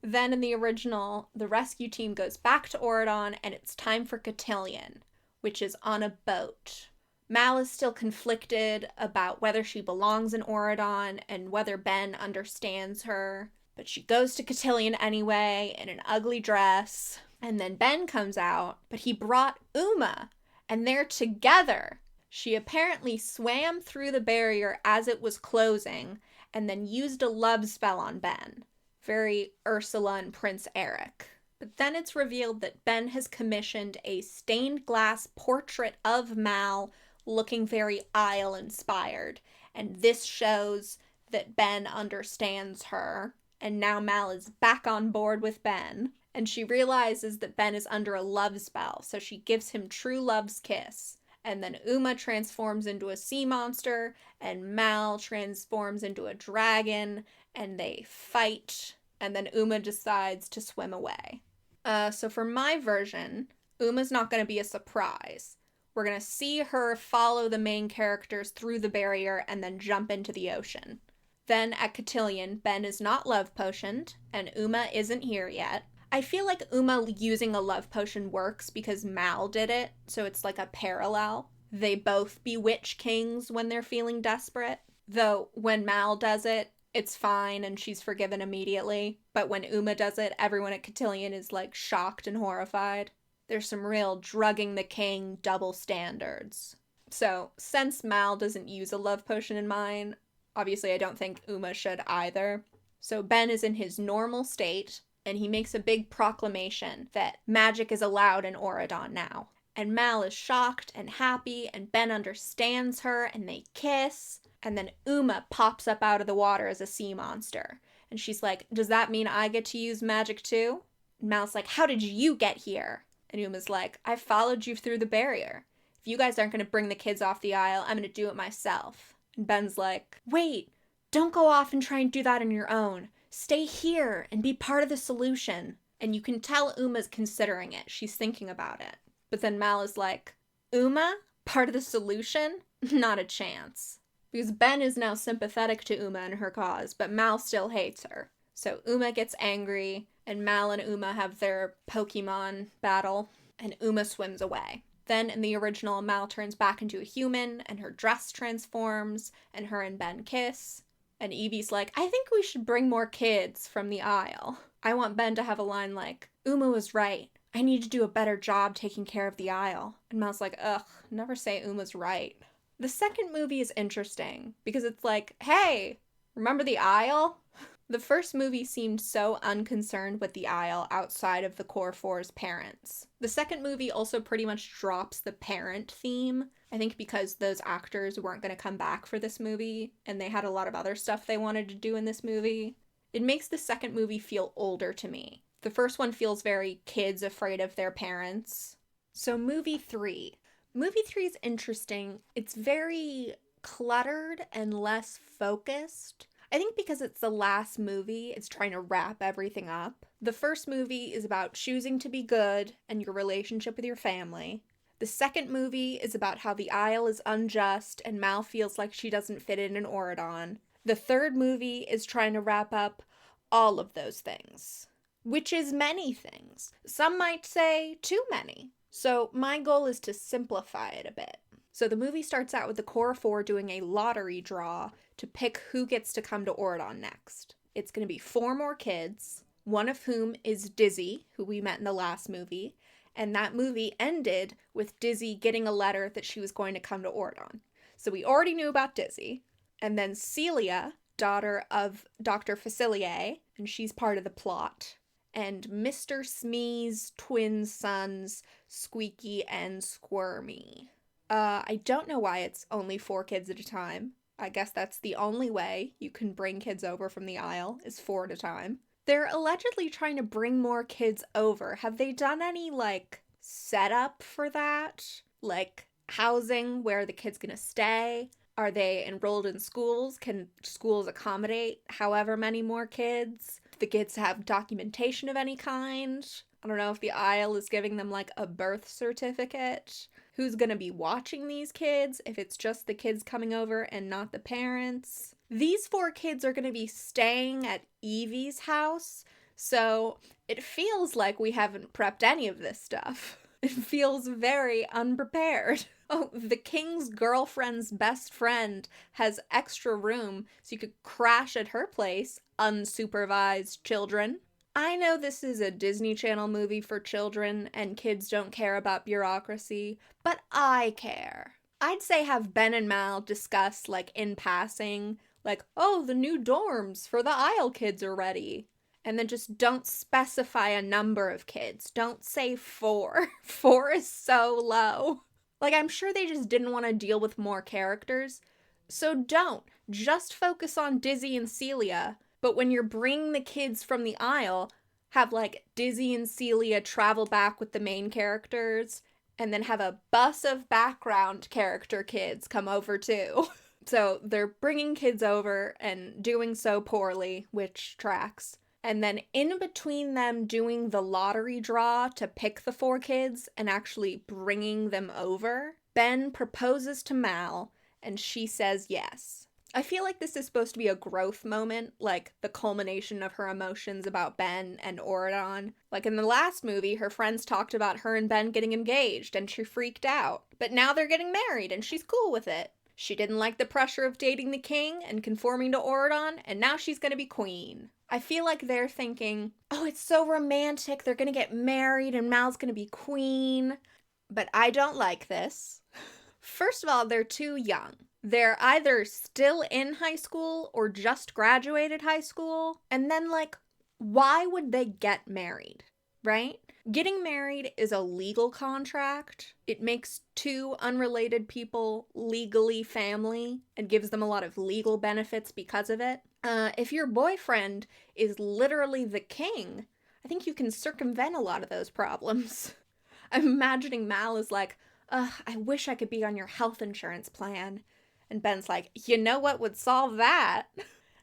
Then in the original, the rescue team goes back to Auradon and it's time for Cotillion, which is on a boat. Mal is still conflicted about whether she belongs in Auradon and whether Ben understands her, but she goes to Cotillion anyway in an ugly dress. And then Ben comes out, but he brought Uma, and they're together. She apparently swam through the barrier as it was closing and then used a love spell on Ben. Very Ursula and Prince Eric. But then it's revealed that Ben has commissioned a stained glass portrait of Mal looking very Isle inspired. And this shows that Ben understands her. And now Mal is back on board with Ben. And she realizes that Ben is under a love spell, so she gives him true love's kiss. And then Uma transforms into a sea monster, and Mal transforms into a dragon, and they fight. And then Uma decides to swim away. So for my version, Uma's not going to be a surprise. We're going to see her follow the main characters through the barrier and then jump into the ocean. Then at Cotillion, Ben is not love potioned, and Uma isn't here yet. I feel like Uma using a love potion works because Mal did it, so it's like a parallel. They both bewitch kings when they're feeling desperate. Though when Mal does it, it's fine and she's forgiven immediately. But when Uma does it, everyone at Cotillion is like shocked and horrified. There's some real drugging the king double standards. So since Mal doesn't use a love potion in mine, obviously I don't think Uma should either. So Ben is in his normal state, and he makes a big proclamation that magic is allowed in Auradon now. And Mal is shocked and happy, and Ben understands her, and they kiss. And then Uma pops up out of the water as a sea monster. And she's like, does that mean I get to use magic too? And Mal's like, how did you get here? And Uma's like, I followed you through the barrier. If you guys aren't going to bring the kids off the Isle, I'm going to do it myself. And Ben's like, wait, don't go off and try and do that on your own. Stay here and be part of the solution. And you can tell Uma's considering it. She's thinking about it. But then Mal is like, Uma? Part of the solution? Not a chance. Because Ben is now sympathetic to Uma and her cause, but Mal still hates her. So Uma gets angry, and Mal and Uma have their Pokemon battle, and Uma swims away. Then in the original, Mal turns back into a human, and her dress transforms, and her and Ben kiss. And Evie's like, I think we should bring more kids from the Isle. I want Ben to have a line like, Uma was right. I need to do a better job taking care of the Isle. And Mal's like, ugh, never say Uma's right. The second movie is interesting because it's like, hey, remember the Isle? The first movie seemed so unconcerned with the Isle outside of the Core Four's parents. The second movie also pretty much drops the parent theme, I think because those actors weren't going to come back for this movie, and they had a lot of other stuff they wanted to do in this movie. It makes the second movie feel older to me. The first one feels very kids afraid of their parents. So movie 3. Movie 3 is interesting. It's very cluttered and less focused. I think because it's the last movie, it's trying to wrap everything up. The first movie is about choosing to be good and your relationship with your family. The second movie is about how the Isle is unjust and Mal feels like she doesn't fit in Auradon. The third movie is trying to wrap up all of those things, which is many things. Some might say too many. So my goal is to simplify it a bit. So the movie starts out with the Core Four doing a lottery draw to pick who gets to come to Auradon next. It's going to be 4 more kids, one of whom is Dizzy, who we met in the last movie, and that movie ended with Dizzy getting a letter that she was going to come to Auradon. So we already knew about Dizzy. And then Celia, daughter of Dr. Facilier, and she's part of the plot. And Mr. Smee's twin sons, Squeaky and Squirmy. I don't know why it's only 4 kids at a time. I guess that's the only way you can bring kids over from the Isle, is 4 at a time. They're allegedly trying to bring more kids over. Have they done any, setup for that? Like, housing where the kid's gonna stay? Are they enrolled in schools? Can schools accommodate however many more kids? Do the kids have documentation of any kind? I don't know if the Isle is giving them, a birth certificate. Who's gonna be watching these kids if it's just the kids coming over and not the parents? These 4 kids are gonna be staying at Evie's house, so it feels like we haven't prepped any of this stuff. It feels very unprepared. Oh, the king's girlfriend's best friend has extra room so you could crash at her place, unsupervised children. I know this is a Disney Channel movie for children and kids don't care about bureaucracy, but I care. I'd say have Ben and Mal discuss, like in passing, like, oh, the new dorms for the Isle kids are ready. And then just don't specify a number of kids. Don't say 4. 4 is so low. Like, I'm sure they just didn't want to deal with more characters. So don't. Just focus on Dizzy and Celia. But when you're bringing the kids from the Isle, have like Dizzy and Celia travel back with the main characters, and then have a bus of background character kids come over too. So they're bringing kids over and doing so poorly, which tracks. And then in between them doing the lottery draw to pick the 4 kids and actually bringing them over, Ben proposes to Mal and she says yes. I feel like this is supposed to be a growth moment, like the culmination of her emotions about Ben and Auradon. Like in the last movie, her friends talked about her and Ben getting engaged and she freaked out. But now they're getting married and she's cool with it. She didn't like the pressure of dating the king and conforming to Auradon, and now she's gonna be queen. I feel like they're thinking, oh, it's so romantic, they're gonna get married and Mal's gonna be queen. But I don't like this. First of all, they're too young. They're either still in high school or just graduated high school. And then, like, why would they get married, right? Getting married is a legal contract. It makes 2 unrelated people legally family and gives them a lot of legal benefits because of it. If your boyfriend is literally the king, I think you can circumvent a lot of those problems. I'm imagining Mal is like, I wish I could be on your health insurance plan. And Ben's like, you know what would solve that?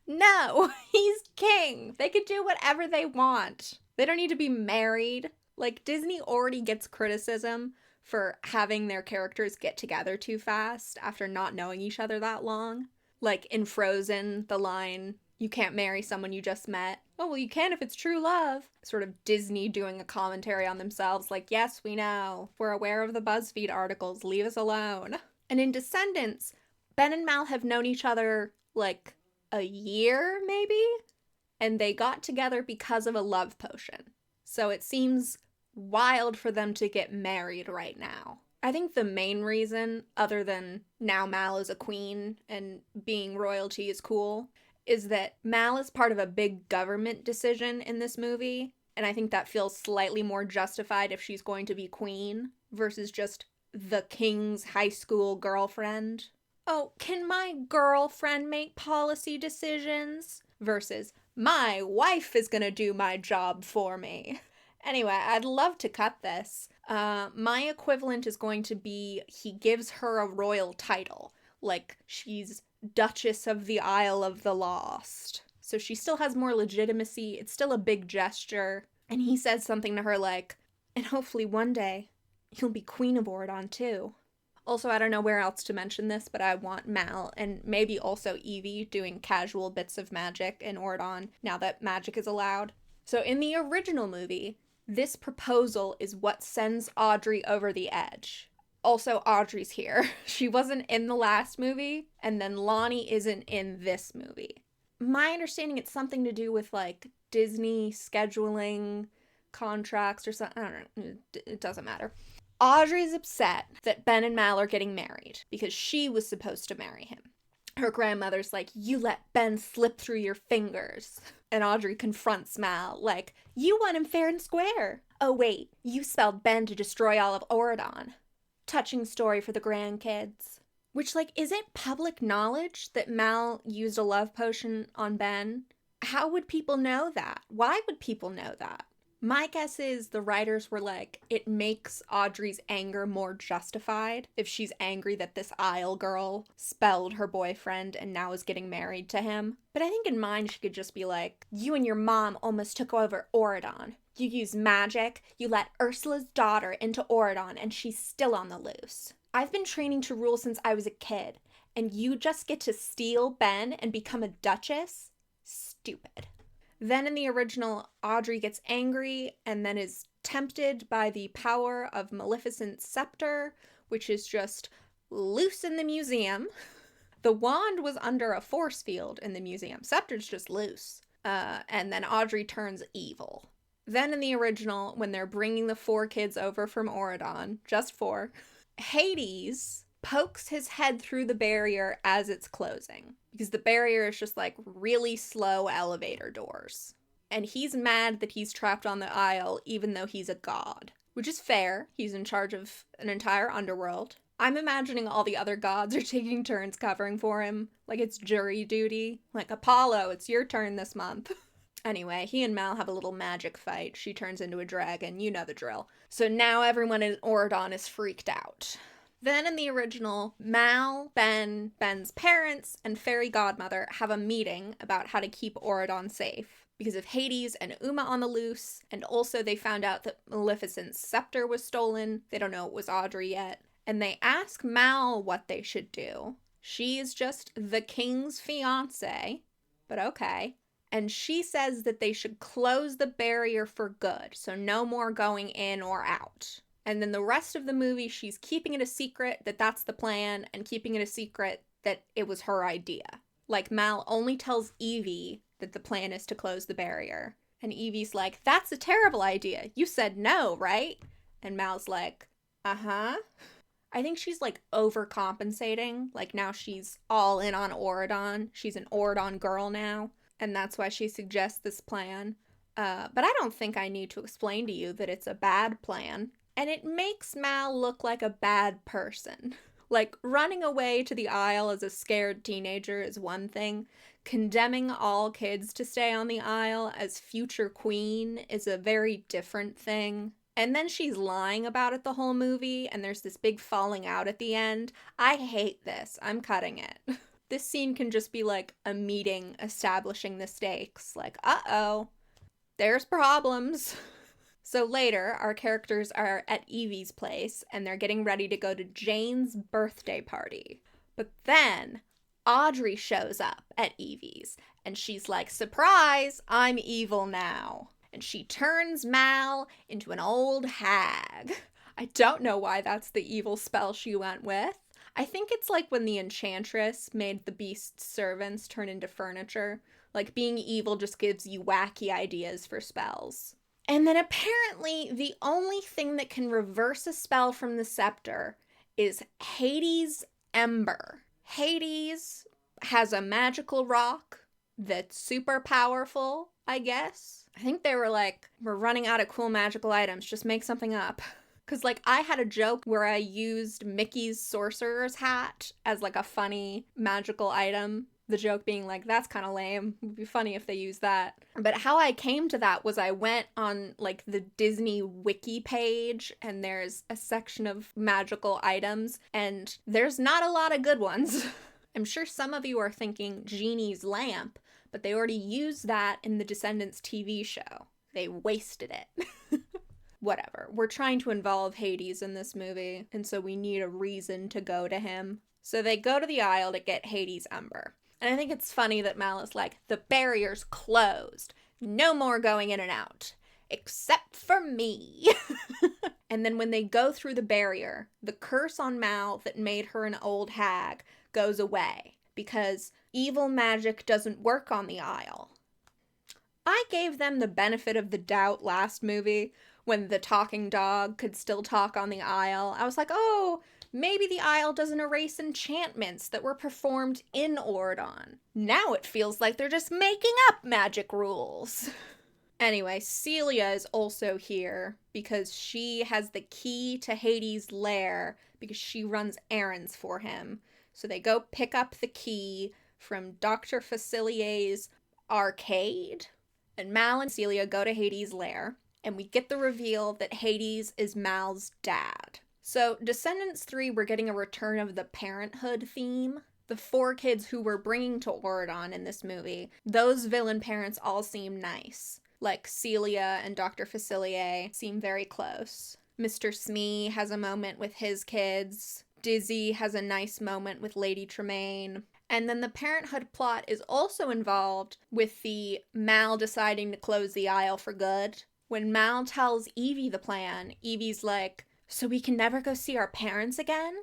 No, he's king. They could do whatever they want. They don't need to be married. Like, Disney already gets criticism for having their characters get together too fast after not knowing each other that long. Like in Frozen, the line, you can't marry someone you just met. Oh, well, you can if it's true love. Sort of Disney doing a commentary on themselves, like, yes, we know. We're aware of the BuzzFeed articles. Leave us alone. And in Descendants, Ben and Mal have known each other, like, a year, maybe? And they got together because of a love potion. So it seems wild for them to get married right now. I think the main reason, other than now Mal is a queen and being royalty is cool, is that Mal is part of a big government decision in this movie, and I think that feels slightly more justified if she's going to be queen versus just the king's high school girlfriend. Oh, can my girlfriend make policy decisions? Versus, my wife is gonna do my job for me. Anyway, I'd love to cut this. My equivalent is going to be he gives her a royal title. Like, she's Duchess of the Isle of the Lost. So she still has more legitimacy. It's still a big gesture. And he says something to her like, and hopefully one day, you'll be Queen of Auradon too. Also, I don't know where else to mention this, but I want Mal and maybe also Evie doing casual bits of magic in Auradon now that magic is allowed. So in the original movie, this proposal is what sends Audrey over the edge. Also, Audrey's here. She wasn't in the last movie, and then Lonnie isn't in this movie. My understanding, it's something to do with, like, Disney scheduling contracts or something. I don't know. It doesn't matter. Audrey's upset that Ben and Mal are getting married because she was supposed to marry him. Her grandmother's like, you let Ben slip through your fingers. And Audrey confronts Mal, like, you won him fair and square. Oh wait, you spelled Ben to destroy all of Auradon. Touching story for the grandkids. Which, like, is it public knowledge that Mal used a love potion on Ben? How would people know that? Why would people know that? My guess is the writers were like, it makes Audrey's anger more justified if she's angry that this Isle girl spelled her boyfriend and now is getting married to him. But I think in mine she could just be like, you and your mom almost took over Auradon. You used magic, you let Ursula's daughter into Auradon, and she's still on the loose. I've been training to rule since I was a kid, and you just get to steal Ben and become a duchess? Stupid. Then in the original, Audrey gets angry and then is tempted by the power of Maleficent's scepter, which is just loose in the museum. The wand was under a force field in the museum. Scepter's just loose. And then Audrey turns evil. Then in the original, when they're bringing the 4 kids over from Auradon, just 4, Hades pokes his head through the barrier as it's closing. Because the barrier is just like really slow elevator doors. And he's mad that he's trapped on the Isle even though he's a god. Which is fair. He's in charge of an entire underworld. I'm imagining all the other gods are taking turns covering for him. Like it's jury duty. Like, Apollo, it's your turn this month. Anyway, he and Mal have a little magic fight. She turns into a dragon. You know the drill. So now everyone in Auradon is freaked out. Then in the original, Mal, Ben, Ben's parents, and Fairy Godmother have a meeting about how to keep Auradon safe. Because of Hades and Uma on the loose, and also they found out that Maleficent's scepter was stolen. They don't know it was Audrey yet. And they ask Mal what they should do. She's just the king's fiancé, but okay. And she says that they should close the barrier for good, so no more going in or out. And then the rest of the movie, she's keeping it a secret that that's the plan, and keeping it a secret that it was her idea. Like, Mal only tells Evie that the plan is to close the barrier. And Evie's like, that's a terrible idea. You said no, right? And Mal's like, uh-huh. I think she's like overcompensating. Like now she's all in on Auradon. She's an Auradon girl now. And that's why she suggests this plan. But I don't think I need to explain to you that it's a bad plan. And it makes Mal look like a bad person. Like, running away to the Isle as a scared teenager is one thing. Condemning all kids to stay on the Isle as future queen is a very different thing. And then she's lying about it the whole movie, and there's this big falling out at the end. I hate this. I'm cutting it. This scene can just be like a meeting establishing the stakes. Like, uh-oh, there's problems. So later, our characters are at Evie's place, and they're getting ready to go to Jane's birthday party. But then, Audrey shows up at Evie's, and she's like, surprise, I'm evil now. And she turns Mal into an old hag. I don't know why that's the evil spell she went with. I think it's like when the enchantress made the beast's servants turn into furniture. Like, being evil just gives you wacky ideas for spells. And then apparently the only thing that can reverse a spell from the scepter is Hades' ember. Hades has a magical rock that's super powerful, I guess. I think they were like, we're running out of cool magical items, just make something up. Because, like, I had a joke where I used Mickey's sorcerer's hat as, like, a funny magical item. The joke being, like, that's kind of lame. It would be funny if they used that. But how I came to that was I went on, like, the Disney wiki page, and there's a section of magical items, and there's not a lot of good ones. I'm sure some of you are thinking Genie's lamp, but they already used that in the Descendants TV show. They wasted it. Whatever. We're trying to involve Hades in this movie, and so we need a reason to go to him. So they go to the Isle to get Hades' ember. And I think it's funny that Mal is like, the barrier's closed. No more going in and out. Except for me. And then when they go through the barrier, the curse on Mal that made her an old hag goes away. Because evil magic doesn't work on the Isle. I gave them the benefit of the doubt last movie when the talking dog could still talk on the Isle. I was like, oh, maybe the Isle doesn't erase enchantments that were performed in Auradon. Now it feels like they're just making up magic rules. Anyway, Celia is also here because she has the key to Hades' lair because she runs errands for him. So they go pick up the key from Dr. Facilier's arcade. And Mal and Celia go to Hades' lair. And we get the reveal that Hades is Mal's dad. So Descendants 3, we're getting a return of the parenthood theme. The 4 kids who we're bringing to Auradon in this movie, those villain parents all seem nice. Like Celia and Dr. Facilier seem very close. Mr. Smee has a moment with his kids. Dizzy has a nice moment with Lady Tremaine. And then the parenthood plot is also involved with the Mal deciding to close the Isle for good, When Mal tells Evie the plan, Evie's like, so we can never go see our parents again?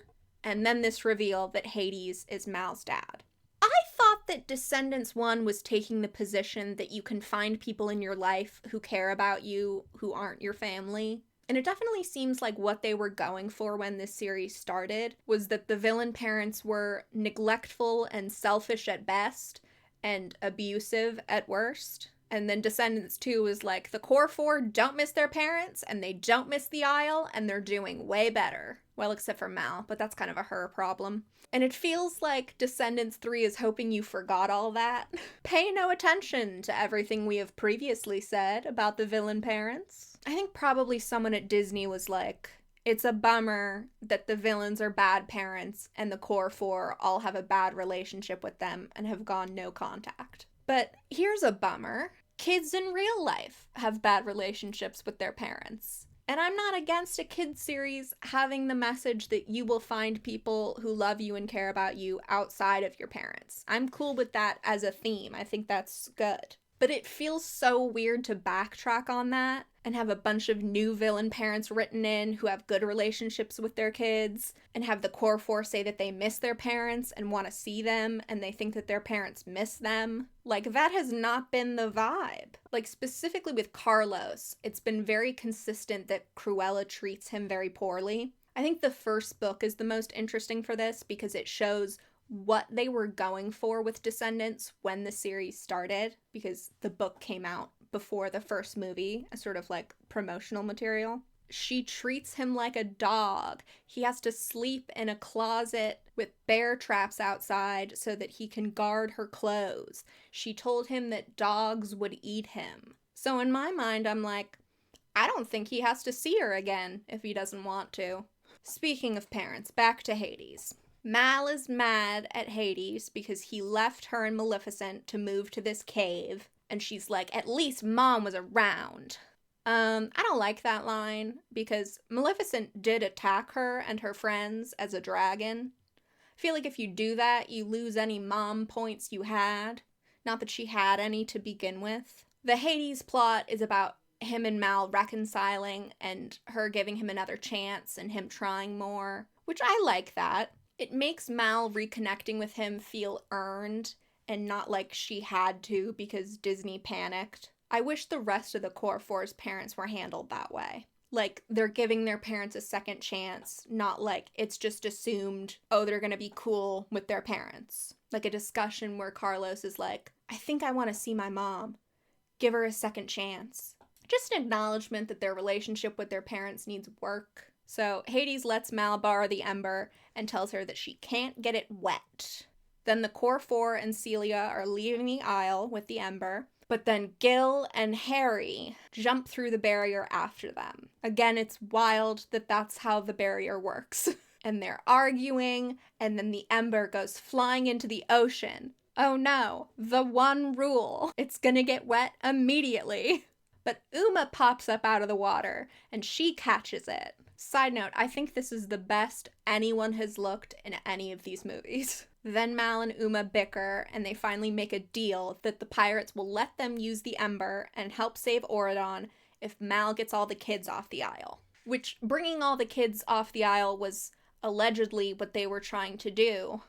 And then this reveal that Hades is Mal's dad. I thought that Descendants 1 was taking the position that you can find people in your life who care about you who aren't your family. And it definitely seems like what they were going for when this series started was that the villain parents were neglectful and selfish at best and abusive at worst. And then Descendants 2 was like, the core four don't miss their parents and they don't miss the Isle and they're doing way better. Well, except for Mal, but that's kind of a her problem. And it feels like Descendants 3 is hoping you forgot all that. Pay no attention to everything we have previously said about the villain parents. I think probably someone at Disney was like, it's a bummer that the villains are bad parents and the core four all have a bad relationship with them and have gone no contact. But here's a bummer. Kids in real life have bad relationships with their parents. And I'm not against a kids series having the message that you will find people who love you and care about you outside of your parents. I'm cool with that as a theme. I think that's good. But it feels so weird to backtrack on that and have a bunch of new villain parents written in who have good relationships with their kids and have the core four say that they miss their parents and want to see them and they think that their parents miss them. Like, that has not been the vibe. Like, specifically with Carlos, it's been very consistent that Cruella treats him very poorly. I think the first book is the most interesting for this because it shows what they were going for with Descendants when the series started, because the book came out before the first movie as sort of like promotional material. She treats him like a dog. He has to sleep in a closet with bear traps outside so that he can guard her clothes. She told him that dogs would eat him. So in my mind, I'm like, I don't think he has to see her again if he doesn't want to. Speaking of parents, back to Hades. Mal is mad at Hades because he left her and Maleficent to move to this cave, and she's like, at least Mom was around. I don't like that line, because Maleficent did attack her and her friends as a dragon. I feel like if you do that, you lose any mom points you had. Not that she had any to begin with. The Hades plot is about him and Mal reconciling and her giving him another chance and him trying more, which I like that. It makes Mal reconnecting with him feel earned and not like she had to because Disney panicked. I wish the rest of the core four's parents were handled that way. Like, they're giving their parents a second chance, not like it's just assumed, oh, they're gonna be cool with their parents. Like a discussion where Carlos is like, I think I want to see my mom. Give her a second chance. Just an acknowledgement that their relationship with their parents needs work. So Hades lets Mal borrow the ember and tells her that she can't get it wet. Then the core four and Celia are leaving the Isle with the ember, but then Gil and Harry jump through the barrier after them. Again, it's wild that that's how the barrier works. And they're arguing, and then the ember goes flying into the ocean. Oh no, the one rule. It's gonna get wet immediately. But Uma pops up out of the water, and she catches it. Side note, I think this is the best anyone has looked in any of these movies. Then Mal and Uma bicker, and they finally make a deal that the pirates will let them use the ember and help save Auradon if Mal gets all the kids off the Isle. Which, bringing all the kids off the Isle was allegedly what they were trying to do,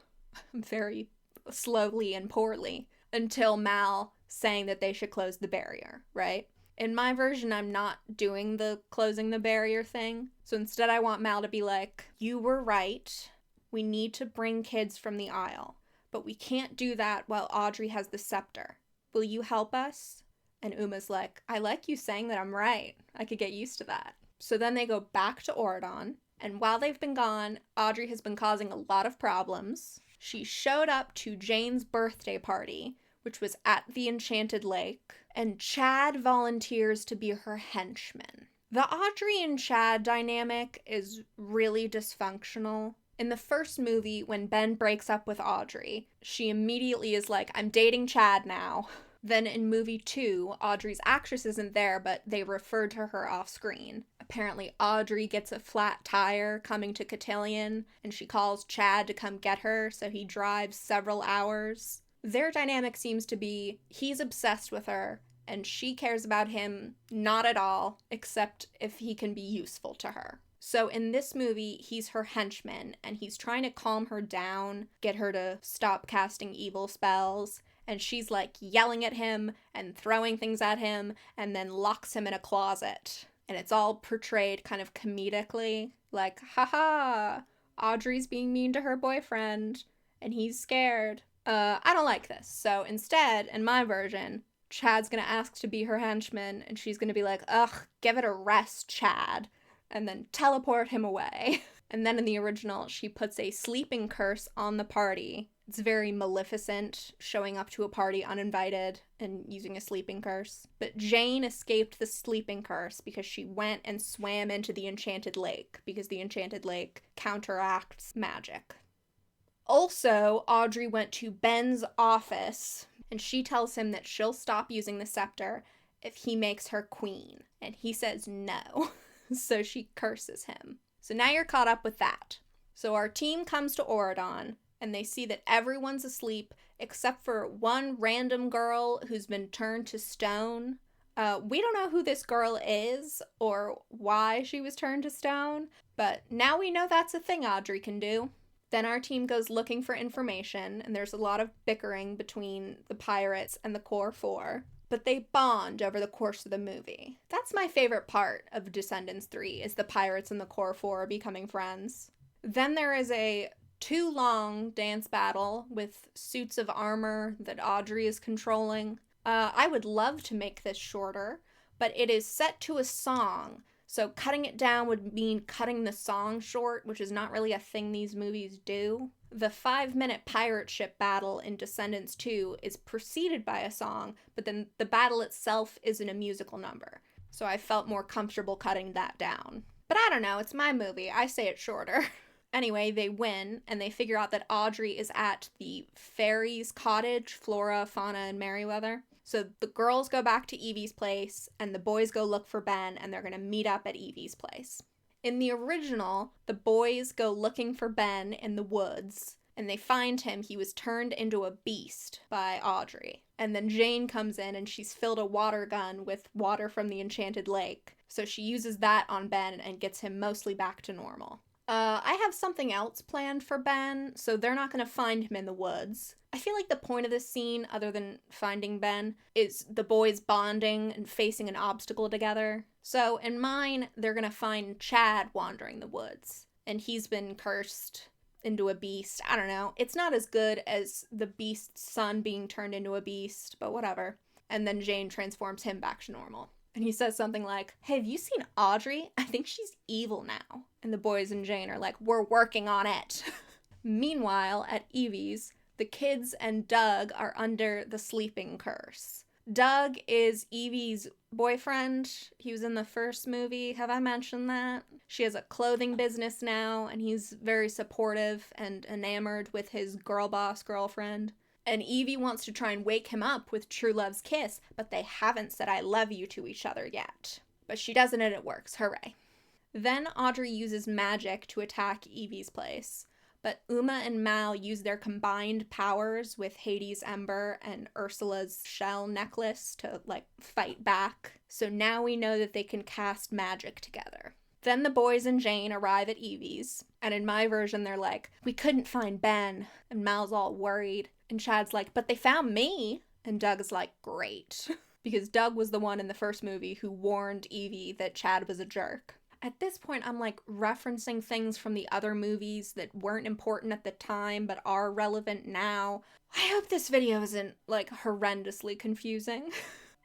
very slowly and poorly, until Mal saying that they should close the barrier, right? In my version, I'm not doing the closing the barrier thing. So instead, I want Mal to be like, you were right. We need to bring kids from the Isle. But we can't do that while Audrey has the scepter. Will you help us? And Uma's like, I like you saying that I'm right. I could get used to that. So then they go back to Auradon. And while they've been gone, Audrey has been causing a lot of problems. She showed up to Jane's birthday party, which was at the Enchanted Lake, and Chad volunteers to be her henchman. The Audrey and Chad dynamic is really dysfunctional. In the first movie, when Ben breaks up with Audrey, she immediately is like, I'm dating Chad now. Then in movie 2, Audrey's actress isn't there, but they refer to her off screen. Apparently Audrey gets a flat tire coming to Cotillion, and she calls Chad to come get her, so he drives several hours. Their dynamic seems to be, he's obsessed with her, and she cares about him not at all, except if he can be useful to her. So in this movie, he's her henchman, and he's trying to calm her down, get her to stop casting evil spells, and she's like yelling at him and throwing things at him, and then locks him in a closet. And it's all portrayed kind of comedically, like, haha, Audrey's being mean to her boyfriend, and he's scared. I don't like this. So instead, in my version, Chad's gonna ask to be her henchman, and she's gonna be like, ugh, give it a rest, Chad, and then teleport him away. And then in the original, she puts a sleeping curse on the party. It's very Maleficent, showing up to a party uninvited and using a sleeping curse. But Jane escaped the sleeping curse because she went and swam into the enchanted lake, because the enchanted lake counteracts magic. Also, Audrey went to Ben's office, and she tells him that she'll stop using the scepter if he makes her queen. And he says no. So she curses him. So now you're caught up with that. So our team comes to Auradon, and they see that everyone's asleep except for one random girl who's been turned to stone. We don't know who this girl is or why she was turned to stone, but now we know that's a thing Audrey can do. Then our team goes looking for information, and there's a lot of bickering between the pirates and the Core Four. But they bond over the course of the movie. That's my favorite part of Descendants 3, is the pirates and the Core Four becoming friends. Then there is a too long dance battle with suits of armor that Audrey is controlling. I would love to make this shorter, but it is set to a song, so cutting it down would mean cutting the song short, which is not really a thing these movies do. The 5-minute pirate ship battle in Descendants 2 is preceded by a song, but then the battle itself isn't a musical number. So I felt more comfortable cutting that down. But I don't know, it's my movie. I say it shorter. Anyway, they win, and they figure out that Audrey is at the fairies' cottage, Flora, Fauna, and Merryweather. So the girls go back to Evie's place, and the boys go look for Ben, and they're going to meet up at Evie's place. In the original, the boys go looking for Ben in the woods, and they find him. He was turned into a beast by Audrey. And then Jane comes in, and she's filled a water gun with water from the enchanted lake. So she uses that on Ben and gets him mostly back to normal. I have something else planned for Ben, so they're not going to find him in the woods. I feel like the point of this scene, other than finding Ben, is the boys bonding and facing an obstacle together. So in mine, they're going to find Chad wandering the woods, and he's been cursed into a beast. I don't know. It's not as good as the beast's son being turned into a beast, but whatever. And then Jane transforms him back to normal. And he says something like, hey, have you seen Audrey? I think she's evil now. And the boys and Jane are like, we're working on it. Meanwhile, at Evie's, the kids and Doug are under the sleeping curse. Doug is Evie's boyfriend. He was in the first movie. Have I mentioned that? She has a clothing business now, and he's very supportive and enamored with his girl boss girlfriend. And Evie wants to try and wake him up with true love's kiss, but they haven't said I love you to each other yet. But she doesn't, and it works. Hooray. Then Audrey uses magic to attack Evie's place. But Uma and Mal use their combined powers with Hades' Ember and Ursula's shell necklace to, fight back. So now we know that they can cast magic together. Then the boys and Jane arrive at Evie's, and in my version they're like, we couldn't find Ben, and Mal's all worried. And Chad's like, but they found me. And Doug is like, great. Because Doug was the one in the first movie who warned Evie that Chad was a jerk. At this point, I'm referencing things from the other movies that weren't important at the time but are relevant now. I hope this video isn't, horrendously confusing.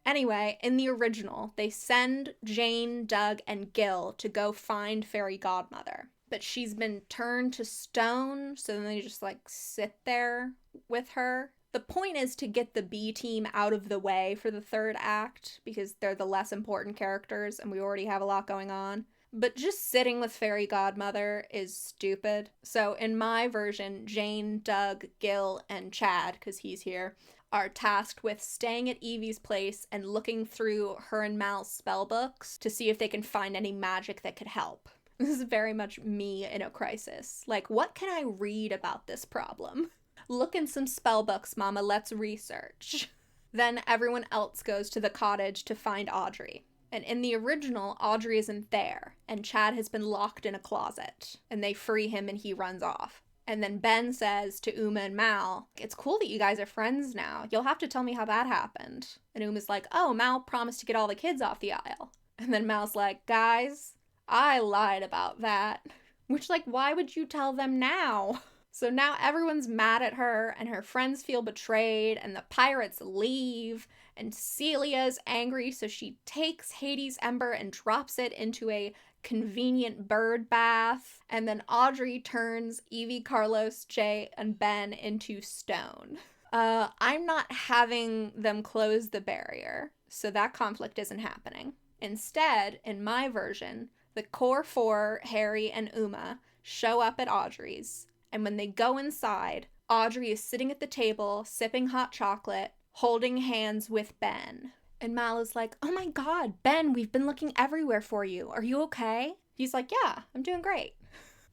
Anyway, in the original, they send Jane, Doug, and Gil to go find Fairy Godmother. But she's been turned to stone, so then they just, sit there with her. The point is to get the B team out of the way for the third act, because they're the less important characters, and we already have a lot going on. But just sitting with Fairy Godmother is stupid. So in my version, Jane, Doug, Gil, and Chad, because he's here, are tasked with staying at Evie's place and looking through her and Mal's spell books to see if they can find any magic that could help. This is very much me in a crisis. What can I read about this problem? Look in some spell books, Mama. Let's research. Then everyone else goes to the cottage to find Audrey. And in the original, Audrey isn't there, and Chad has been locked in a closet, and they free him and he runs off. And then Ben says to Uma and Mal, "It's cool that you guys are friends now. You'll have to tell me how that happened." And Uma's like, "Oh, Mal promised to get all the kids off the aisle." And then Mal's like, "Guys, I lied about that." Which, like, why would you tell them now? So now everyone's mad at her, and her friends feel betrayed, and the pirates leave, and Celia's angry, so she takes Hades' ember and drops it into a convenient bird bath, and then Audrey turns Evie, Carlos, Jay, and Ben into stone. I'm not having them close the barrier, so that conflict isn't happening. Instead, in my version, the core four, Harry and Uma, show up at Audrey's, and when they go inside, Audrey is sitting at the table, sipping hot chocolate, holding hands with Ben. And Mal is like, "Oh my god, Ben, we've been looking everywhere for you. Are you okay?" He's like, "Yeah, I'm doing great."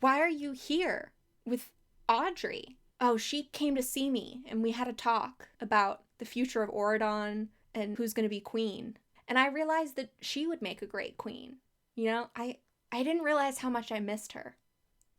"Why are you here with Audrey?" "Oh, she came to see me, and we had a talk about the future of Auradon and who's going to be queen. And I realized that she would make a great queen. You know, I didn't realize how much I missed her."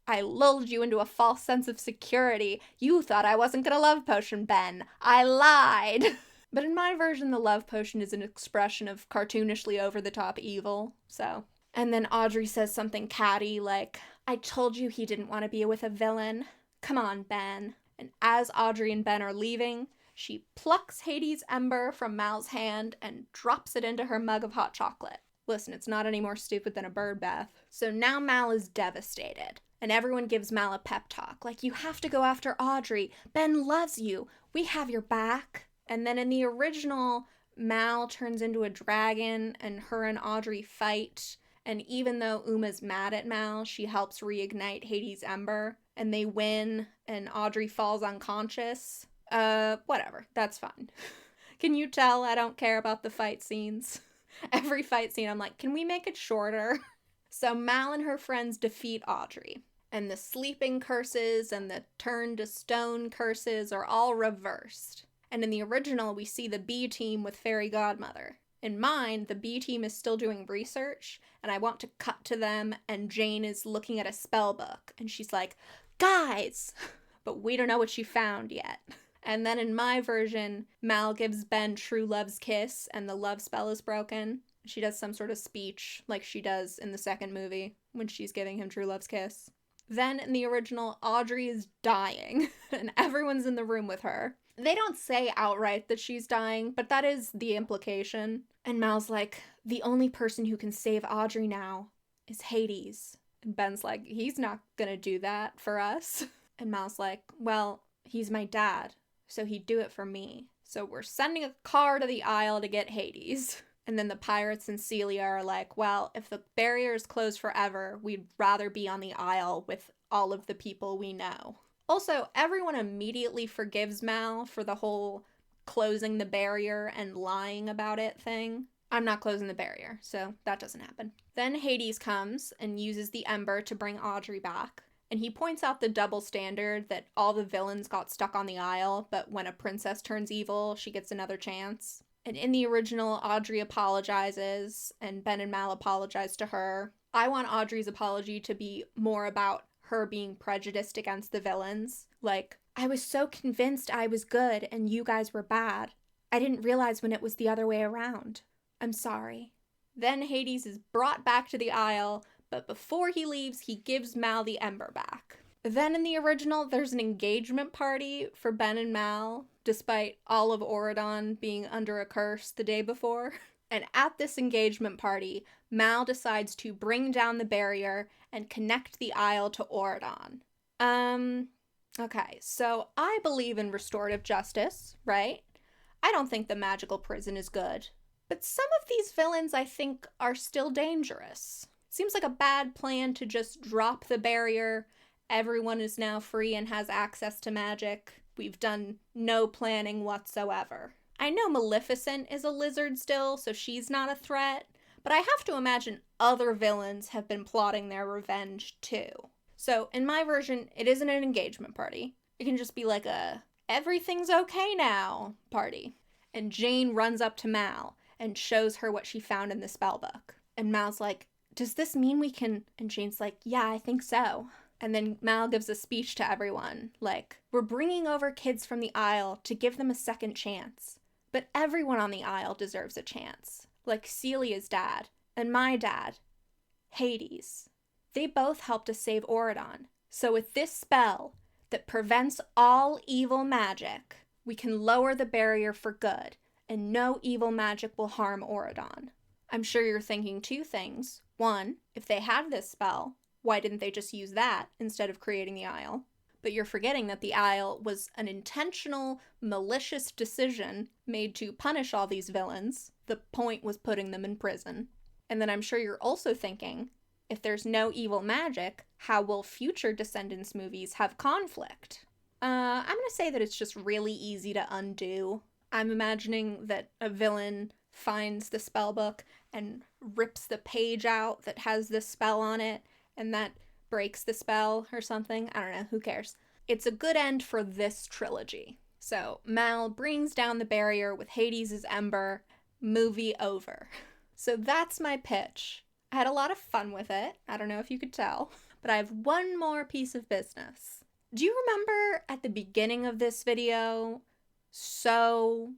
"I lulled you into a false sense of security. You thought I wasn't gonna love potion, Ben. I lied." But in my version, the love potion is an expression of cartoonishly over-the-top evil, so. And then Audrey says something catty like, "I told you he didn't want to be with a villain. Come on, Ben." And as Audrey and Ben are leaving, she plucks Hades' ember from Mal's hand and drops it into her mug of hot chocolate. Listen, it's not any more stupid than a bird bath. So now Mal is devastated. And everyone gives Mal a pep talk, like, "You have to go after Audrey. Ben loves you. We have your back." And then in the original, Mal turns into a dragon, and her and Audrey fight. And even though Uma's mad at Mal, she helps reignite Hades' ember. And they win, and Audrey falls unconscious. Whatever. That's fine. Can you tell I don't care about the fight scenes? Every fight scene, I'm like, can we make it shorter? So Mal and her friends defeat Audrey, and the sleeping curses and the turn to stone curses are all reversed. And in the original, we see the B team with Fairy Godmother. In mine, the B team is still doing research, and I want to cut to them, and Jane is looking at a spell book, and she's like, "Guys!" But we don't know what she found yet. And then in my version, Mal gives Ben True Love's kiss, and the love spell is broken. She does some sort of speech, like she does in the second movie, when she's giving him True Love's kiss. Then in the original, Audrey is dying, and everyone's in the room with her. They don't say outright that she's dying, but that is the implication. And Mal's like, "The only person who can save Audrey now is Hades." And Ben's like, "He's not gonna do that for us." And Mal's like, "Well, he's my dad, so he'd do it for me. So we're sending a car to the Isle to get Hades." And then the pirates and Celia are like, "Well, if the barrier is closed forever, we'd rather be on the Isle with all of the people we know." Also, everyone immediately forgives Mal for the whole closing the barrier and lying about it thing. I'm not closing the barrier, so that doesn't happen. Then Hades comes and uses the ember to bring Audrey back. And he points out the double standard that all the villains got stuck on the Isle, but when a princess turns evil, she gets another chance. And in the original, Audrey apologizes, and Ben and Mal apologize to her. I want Audrey's apology to be more about her being prejudiced against the villains. Like, "I was so convinced I was good and you guys were bad. I didn't realize when it was the other way around. I'm sorry." Then Hades is brought back to the Isle, but before he leaves, he gives Mal the ember back. Then in the original, there's an engagement party for Ben and Mal, despite all of Auradon being under a curse the day before. And at this engagement party, Mal decides to bring down the barrier and connect the Isle to Auradon. Okay, so I believe in restorative justice, right? I don't think the magical prison is good. But some of these villains, I think, are still dangerous. Seems like a bad plan to just drop the barrier. Everyone is now free and has access to magic. We've done no planning whatsoever. I know Maleficent is a lizard still, so she's not a threat, but I have to imagine other villains have been plotting their revenge too. So in my version, it isn't an engagement party. It can just be like a everything's okay now party. And Jane runs up to Mal and shows her what she found in the spell book. And Mal's like, does this mean we can? And Jane's like, yeah, I think so. And then Mal gives a speech to everyone, like, we're bringing over kids from the Isle to give them a second chance. But everyone on the Isle deserves a chance. Like Celia's dad, and my dad, Hades. They both helped us save Auradon. So with this spell that prevents all evil magic, we can lower the barrier for good, and no evil magic will harm Auradon. I'm sure you're thinking two things. One, if they had this spell, why didn't they just use that instead of creating the Isle? But you're forgetting that the Isle was an intentional, malicious decision made to punish all these villains. The point was putting them in prison. And then I'm sure you're also thinking, if there's no evil magic, how will future Descendants movies have conflict? I'm going to say that it's just really easy to undo. I'm imagining that a villain finds the spell book and rips the page out that has this spell on it, and that breaks the spell or something. I don't know, who cares? It's a good end for this trilogy. So Mal brings down the barrier with Hades' ember. Movie over. So that's my pitch. I had a lot of fun with it. I don't know if you could tell, but I have one more piece of business. Do you remember at the beginning of this video, so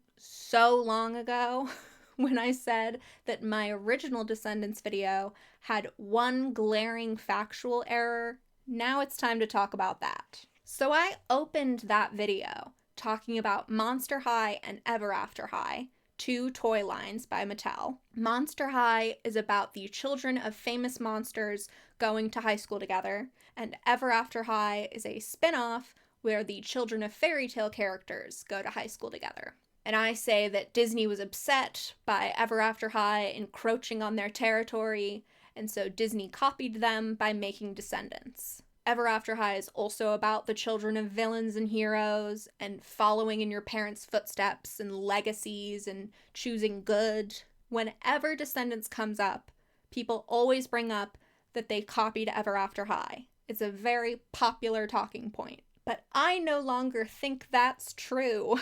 long ago, when I said that my original Descendants video had one glaring factual error? Now it's time to talk about that. So I opened that video talking about Monster High and Ever After High, two toy lines by Mattel. Monster High is about the children of famous monsters going to high school together, and Ever After High is a spin-off where the children of fairy tale characters go to high school together. And I say that Disney was upset by Ever After High encroaching on their territory, and so Disney copied them by making Descendants. Ever After High is also about the children of villains and heroes and following in your parents' footsteps and legacies and choosing good. Whenever Descendants comes up, people always bring up that they copied Ever After High. It's a very popular talking point. But I no longer think that's true.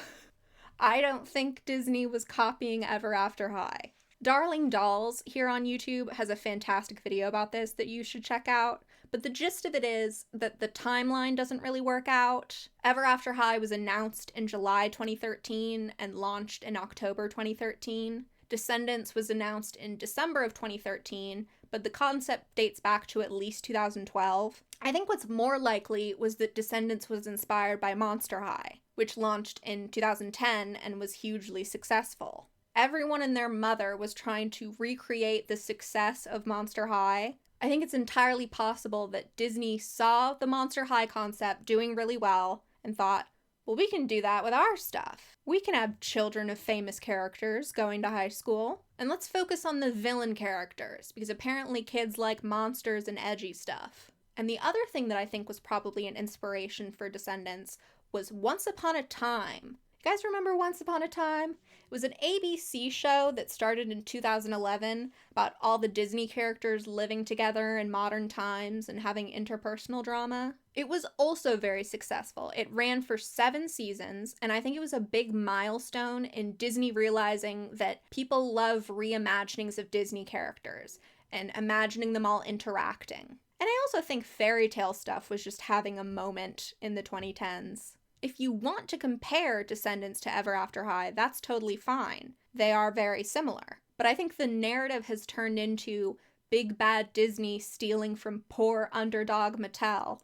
I don't think Disney was copying Ever After High. Darling Dolls here on YouTube has a fantastic video about this that you should check out. But the gist of it is that the timeline doesn't really work out. Ever After High was announced in July 2013 and launched in October 2013. Descendants was announced in December of 2013, but the concept dates back to at least 2012. I think what's more likely was that Descendants was inspired by Monster High, which launched in 2010 and was hugely successful. Everyone and their mother was trying to recreate the success of Monster High. I think it's entirely possible that Disney saw the Monster High concept doing really well and thought, well, we can do that with our stuff. We can have children of famous characters going to high school, and let's focus on the villain characters, because apparently kids like monsters and edgy stuff. And the other thing that I think was probably an inspiration for Descendants was Once Upon a Time. You guys remember Once Upon a Time? It was an ABC show that started in 2011 about all the Disney characters living together in modern times and having interpersonal drama. It was also very successful. It ran for 7 seasons, and I think it was a big milestone in Disney realizing that people love reimaginings of Disney characters and imagining them all interacting. And I also think fairy tale stuff was just having a moment in the 2010s. If you want to compare Descendants to Ever After High, that's totally fine. They are very similar. But I think the narrative has turned into big bad Disney stealing from poor underdog Mattel,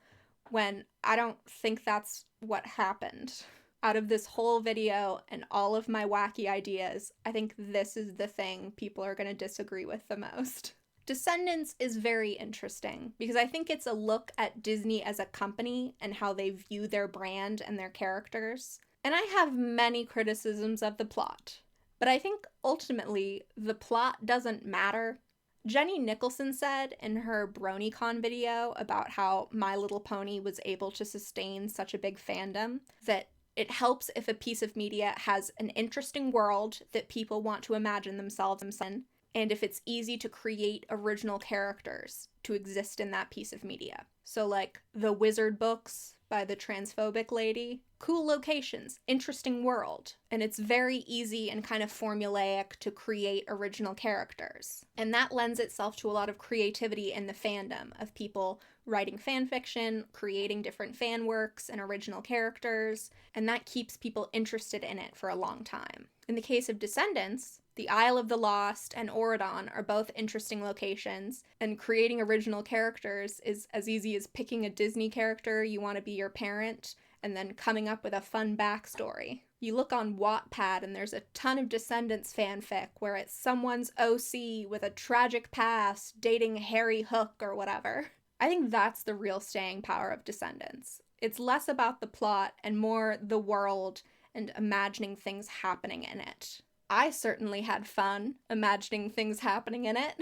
when I don't think that's what happened. Out of this whole video and all of my wacky ideas, I think this is the thing people are going to disagree with the most. Descendants is very interesting because I think it's a look at Disney as a company and how they view their brand and their characters. And I have many criticisms of the plot, but I think ultimately the plot doesn't matter. Jenny Nicholson said in her BronyCon video about how My Little Pony was able to sustain such a big fandom that it helps if a piece of media has an interesting world that people want to imagine themselves in, and if it's easy to create original characters to exist in that piece of media. So like the Wizard books by the transphobic lady. Cool locations, interesting world, and it's very easy and kind of formulaic to create original characters. And that lends itself to a lot of creativity in the fandom of people writing fan fiction, creating different fan works and original characters, and that keeps people interested in it for a long time. In the case of Descendants, the Isle of the Lost and Auradon are both interesting locations, and creating original characters is as easy as picking a Disney character you want to be your parent and then coming up with a fun backstory. You look on Wattpad and there's a ton of Descendants fanfic where it's someone's OC with a tragic past dating Harry Hook or whatever. I think that's the real staying power of Descendants. It's less about the plot and more the world and imagining things happening in it. I certainly had fun imagining things happening in it.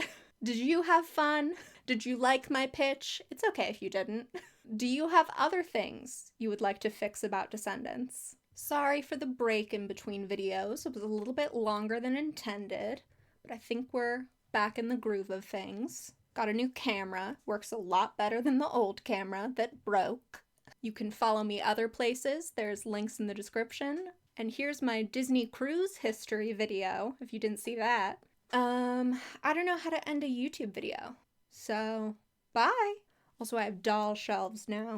Did you have fun? Did you like my pitch? It's okay if you didn't. Do you have other things you would like to fix about Descendants? Sorry for the break in between videos. It was a little bit longer than intended, but I think we're back in the groove of things. Got a new camera, works a lot better than the old camera that broke. You can follow me other places, there's links in the description. And here's my Disney cruise history video, if you didn't see that. I don't know how to end a YouTube video. So, bye! Also, I have doll shelves now.